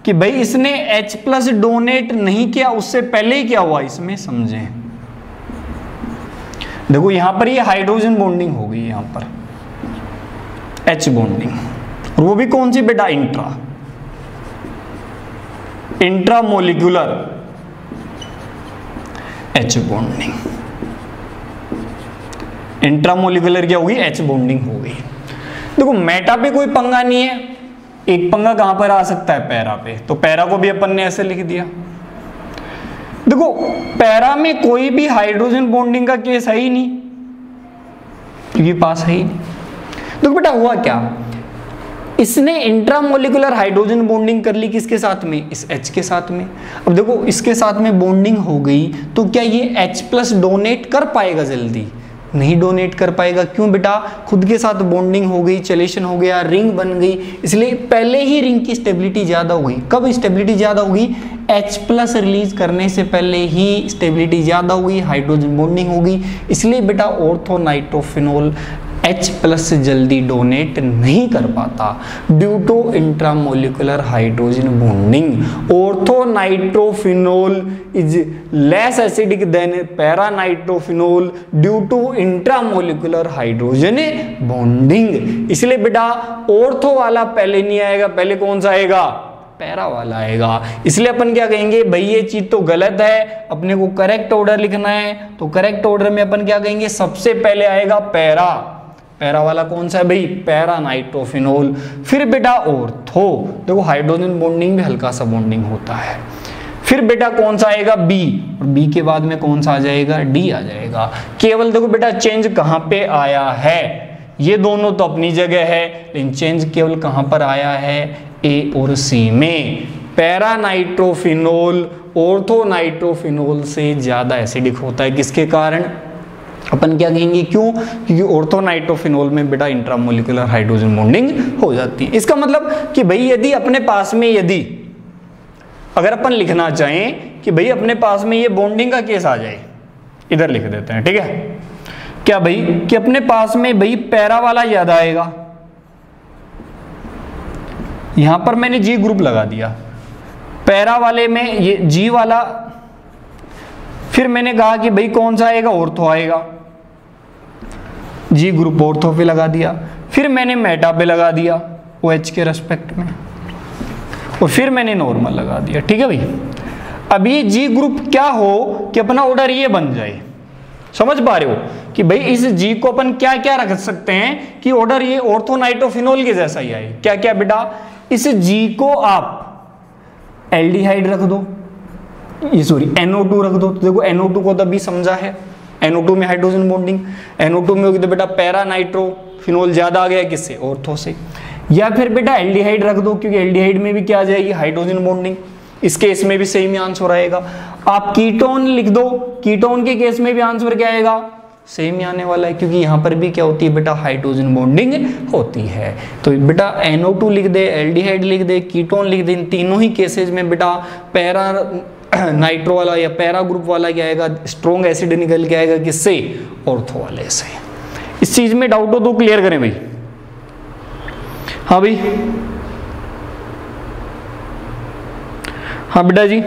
कि भाई इसने H+ डोनेट नहीं किया, उससे पहले ही क्या हुआ इसमें, समझें। देखो यहां पर ये हाइड्रोजन बॉन्डिंग हो गई, यहां पर H बॉन्डिंग, और वो भी कौन सी बेटा, intra. Intramolecular H bonding, intramolecular क्या होगी, H बॉन्डिंग हो गई। देखो मेटा पे कोई पंगा नहीं है, एक पंगा कहां पर आ सकता है, पैरा पे, तो पैरा को भी अपन ने ऐसे लिख दिया। देखो पैरा में कोई भी हाइड्रोजन बॉन्डिंग का केस है ही नहीं, क्योंकि पास है ही नहीं। देखो बेटा हुआ क्या, इसने इंट्रामोलिकुलर हाइड्रोजन बॉन्डिंग कर ली किसके साथ में, इस H के साथ में। अब देखो इसके साथ में बॉन्डिंग हो गई तो क्या ये H+ डोनेट कर पाएगा, जल्दी नहीं डोनेट कर पाएगा। क्यों बेटा, खुद के साथ बॉन्डिंग हो गई, चलेशन हो गया, रिंग बन गई, इसलिए पहले ही रिंग की स्टेबिलिटी ज्यादा हो गई। कब स्टेबिलिटी ज्यादा होगी, H+ रिलीज करने से पहले ही स्टेबिलिटी ज्यादा हुई, हाइड्रोजन बॉन्डिंग होगी। इसलिए बेटा ऑर्थो नाइट्रोफिनोल H+ से जल्दी डोनेट नहीं कर पाता due to intramolecular hydrogen bonding. Ortho nitrophenol is less acidic than para nitrophenol due to intramolecular hydrogen bonding. इसलिए बेटा ऑर्थो वाला पहले नहीं आएगा, पहले कौन सा आएगा, पैरा वाला आएगा। इसलिए अपन क्या कहेंगे, भाई ये चीज तो गलत है, अपने को करेक्ट ऑर्डर लिखना है, तो करेक्ट ऑर्डर में अपन क्या कहेंगे, सबसे पहले आएगा पैरा। पैरा वाला कौन सा है भाई, पैरा नाइट्रोफिनोल। फिर बेटा ऑर्थो, देखो हाइड्रोजन बॉन्डिंग भी हल्का सा बॉन्डिंग होता है। फिर बेटा कौन सा आएगा, बी, और बी के बाद में कौन सा आ जाएगा, डी आ जाएगा। केवल देखो बेटा चेंज कहां पे आया है, ये दोनों तो अपनी जगह है, लेकिन चेंज केवल कहां पर आया है, ए और सी में। पैरा नाइट्रोफिनोल ऑर्थो नाइट्रोफिनोल से ज्यादा एसिडिक होता है, किसके कारण, अपन क्या कहेंगे, क्यों, क्योंकि ऑर्थो नाइट्रोफिनोल में बेटा इंट्रामोलिकुलर हाइड्रोजन बॉन्डिंग हो जाती है। इसका मतलब कि भाई यदि अपने पास में, यदि अगर अपन लिखना चाहें कि भाई अपने पास में ये बॉन्डिंग का केस आ जाए, इधर लिख देते हैं, ठीक है, क्या भाई कि अपने पास में भाई पैरा वाला ज्यादा आएगा, यहां पर मैंने जी ग्रुप लगा दिया, पैरा वाले में ये जी वाला, फिर मैंने कहा कि भाई कौन सा आएगा, ऑर्थो आएगा, जी ग्रुप ऑर्थो पे लगा दिया, फिर मैंने मेटा पे लगा दिया OH के रेस्पेक्ट में, और फिर मैंने नॉर्मल लगा दिया, ठीक है भाई। अब ये जी ग्रुप क्या हो कि अपना ऑर्डर ये बन जाए, समझ पा रहे हो कि भाई इस जी को अपन क्या क्या रख सकते हैं कि ऑर्डर ये ऑर्थो नाइट्रोफिनोल के जैसा ही आए। क्या क्या बेटा, इस जी को आप एल्डिहाइड रख दो, ये सॉरी NO2 रख दो, तो देखो NO2 को तो अभी समझा है, NO2 में हाइड्रोजन बॉन्डिंग, NO2 में होगी तो बेटा पैरा नाइट्रोफिनोल ज्यादा आ गया किससे, ऑर्थो से। या फिर बेटा एल्डिहाइड रख दो, क्योंकि एल्डिहाइड में भी क्या आ जाएगी, हाइड्रोजन बॉन्डिंग, इस केस में भी सेम ही आंसर आएगा। आप कीटोन लिख दो, कीटोन के केस में भी आंसर क्या आएगा, सेम ही आने वाला है, क्योंकि यहां पर भी क्या होती है बेटा, हाइड्रोजन बॉन्डिंग होती है। तो बेटा NO2 लिख दे, एल्डिहाइड लिख दे, कीटोन लिख दे, इन तीनों ही केसेस में बेटा पैरा नाइट्रो वाला या पैरा ग्रुप वाला क्या आएगा, स्ट्रॉन्ग एसिड निकल के आएगा किससे, ऑर्थो वाले से। इस चीज में डाउट हो तो क्लियर करें भाई। हाँ भाई, हाँ बेटा जी,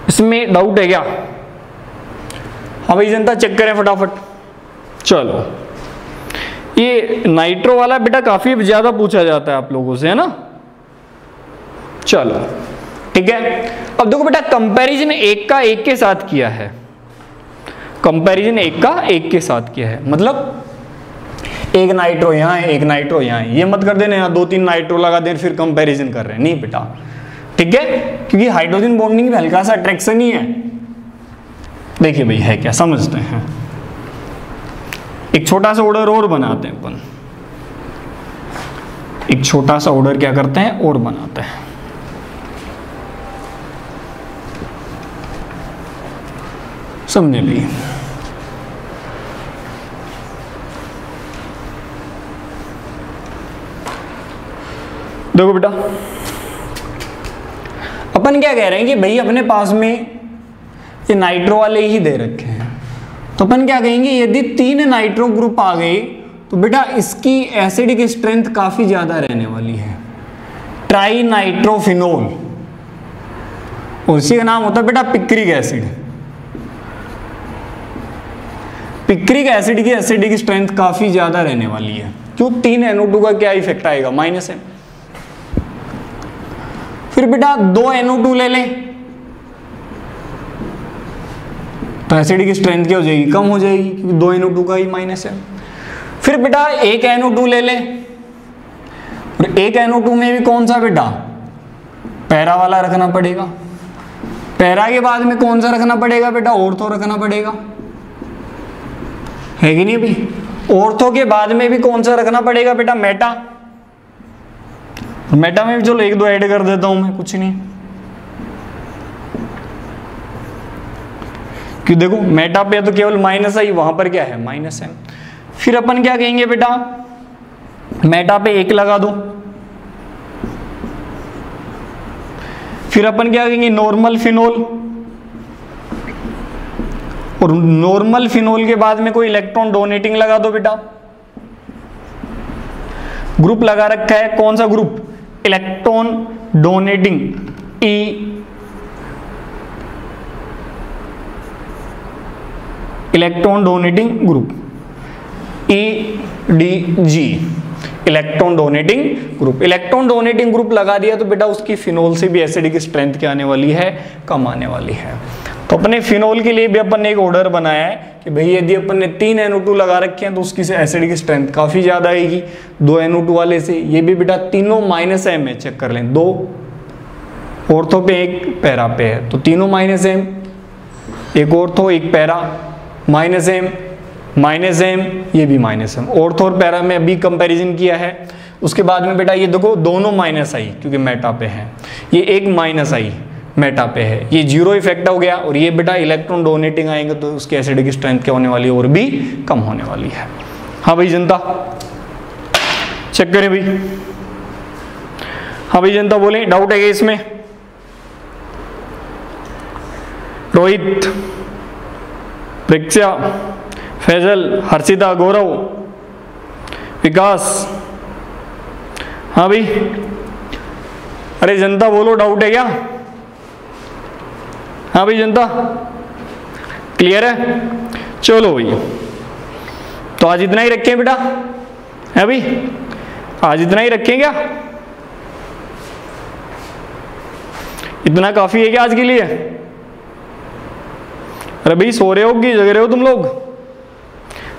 इसमें डाउट है क्या, हाँ भाई जनता चेक करें फटाफट। चलो, ये नाइट्रो वाला बेटा काफी ज्यादा पूछा जाता है आप लोगों से, है ना। चलो ठीक है, अब देखो बेटा कंपैरिजन एक का एक के साथ किया है, कंपैरिजन एक का एक के साथ किया है, मतलब एक नाइट्रो यहाँ है, एक नाइट्रो यहाँ है, ये मत कर देना यहाँ 2-3 नाइट्रो लगा दें फिर कंपैरिजन कर रहे हैं, नहीं बेटा, ठीक है, क्योंकि हाइड्रोजन बॉन्डिंग में हल्का सा अट्रैक्शन ही है। देखिए भाई है क्या, समझते हैं, एक छोटा सा ऑर्डर और बनाते हैं अपन, एक छोटा सा ऑर्डर क्या करते हैं और बनाते हैं। समझे भी, देखो बेटा अपन क्या कह रहे हैं कि भाई अपने पास में ये नाइट्रो वाले ही दे रखे हैं, तो अपन क्या कहेंगे यदि 3 नाइट्रो ग्रुप आ गए तो बेटा इसकी एसिडिक स्ट्रेंथ काफी ज्यादा रहने वाली है, ट्राई नाइट्रोफिनोल, और इसी का नाम होता है बेटा पिक्रिक एसिड। पिक्रिक एसिड की एसिडिक स्ट्रेंथ काफी ज्यादा रहने वाली है, क्यों, 3 NO2 का क्या इफेक्ट आएगा, -M। फिर बेटा 2 NO2 ले लें तो एसिड की स्ट्रेंथ क्या हो जाएगी, कम हो जाएगी, क्योंकि 2 NO2 का ही माइनस है। फिर बेटा 1 NO2 ले लें, और 1 NO2 में भी कौन सा बेटा, पैरा वाला रखना पड़ेगा। पैरा के बाद में कौन सा रखना पड़ेगा बेटा, ऑर्थो रखना पड़ेगा, है कि नहीं भाई। ऑर्थो के बाद में भी कौन सा रखना पड़ेगा बेटा, मेटा। मेटा में भी चलो 1-2 ऐड कर देता हूं मैं, कुछ नहीं, कि देखो मेटा पे तो केवल माइनस आई, वहां पर क्या है, माइनस है। फिर अपन क्या कहेंगे बेटा, मेटा पे 1 लगा दो। फिर अपन क्या कहेंगे, नॉर्मल फिनोल, और नॉर्मल फिनोल के बाद में कोई इलेक्ट्रॉन डोनेटिंग लगा दो बेटा। ग्रुप लगा रखा है, कौन सा group, electron donating, electron donating group, EDG, electron donating group. Electron donating group लगा दिया तो बेटा उसकी फिनोल से भी एसिड की स्ट्रेंथ क्या आने वाली है, कम आने वाली है। तो अपने फिनोल के लिए भी अपन ने एक ऑर्डर बनाया है कि भाई यदि अपन ने 3 NO2 लगा रखे हैं तो उसकी से एसिड की स्ट्रेंथ काफी ज्यादा आएगी 2 NO2 वाले से। ये भी बेटा तीनों -m है, चेक कर लें, 2 ऑर्थो पे 1 पैरा पे है तो तीनों -m, एक ऑर्थो 1 पैरा, -m, ये भी -m। ऑर्थो और पैरा में अभी कंपैरिजन किया है। उसके बाद में बेटा ये देखो दोनों माइनस आई क्योंकि मेटा पे है, ये एक माइनस आई मेटा पे है, ये 0 इफेक्ट हो गया। और ये बेटा इलेक्ट्रॉन डोनेटिंग आएंगे तो उसकी एसिड की स्ट्रेंथ क्या होने वाली है, और भी कम होने वाली है। हाँ भाई जनता, चेक करें भाई। हाँ भाई जनता बोले, डाउट है क्या इसमें? रोहित, प्रेक्षा, फैजल, हर्षिता, गौरव, विकास। हाँ भाई, अरे जनता बोलो, डाउट है क्या? हाँ भाई जनता, क्लियर है? चलो भाई, तो आज इतना ही रखें बेटा, है भाई, आज इतना ही रखें क्या? इतना काफी है क्या आज के लिए? अरे भाई सो रहे हो कि जग रहे हो तुम लोग?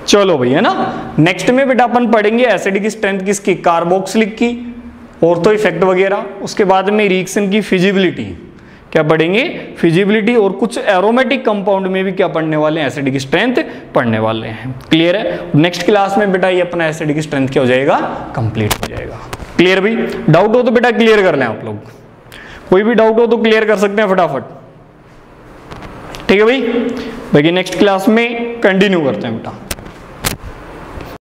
चलो भाई, है ना। नेक्स्ट में बेटा अपन पढ़ेंगे एसिड की स्ट्रेंथ किसकी, कार्बोक्सिलिक की, ऑर्थो इफेक्ट वगैरह। उसके बाद में रिएक्शन की फिजिबिलिटी क्या पढ़ेंगे, फिजिबिलिटी, और कुछ एरोमेटिक कंपाउंड में भी क्या पढ़ने वाले हैं, एसिड की स्ट्रेंथ पढ़ने वाले हैं। क्लियर है? नेक्स्ट क्लास में बेटा ये अपना एसिड की स्ट्रेंथ क्या हो जाएगा, कंप्लीट हो जाएगा। क्लियर भाई? डाउट हो तो बेटा क्लियर कर लें आप लोग, कोई भी डाउट हो तो क्लियर कर सकते हैं फटाफट। ठीक है भाई, बाकी नेक्स्ट क्लास में कंटिन्यू करते हैं बेटा।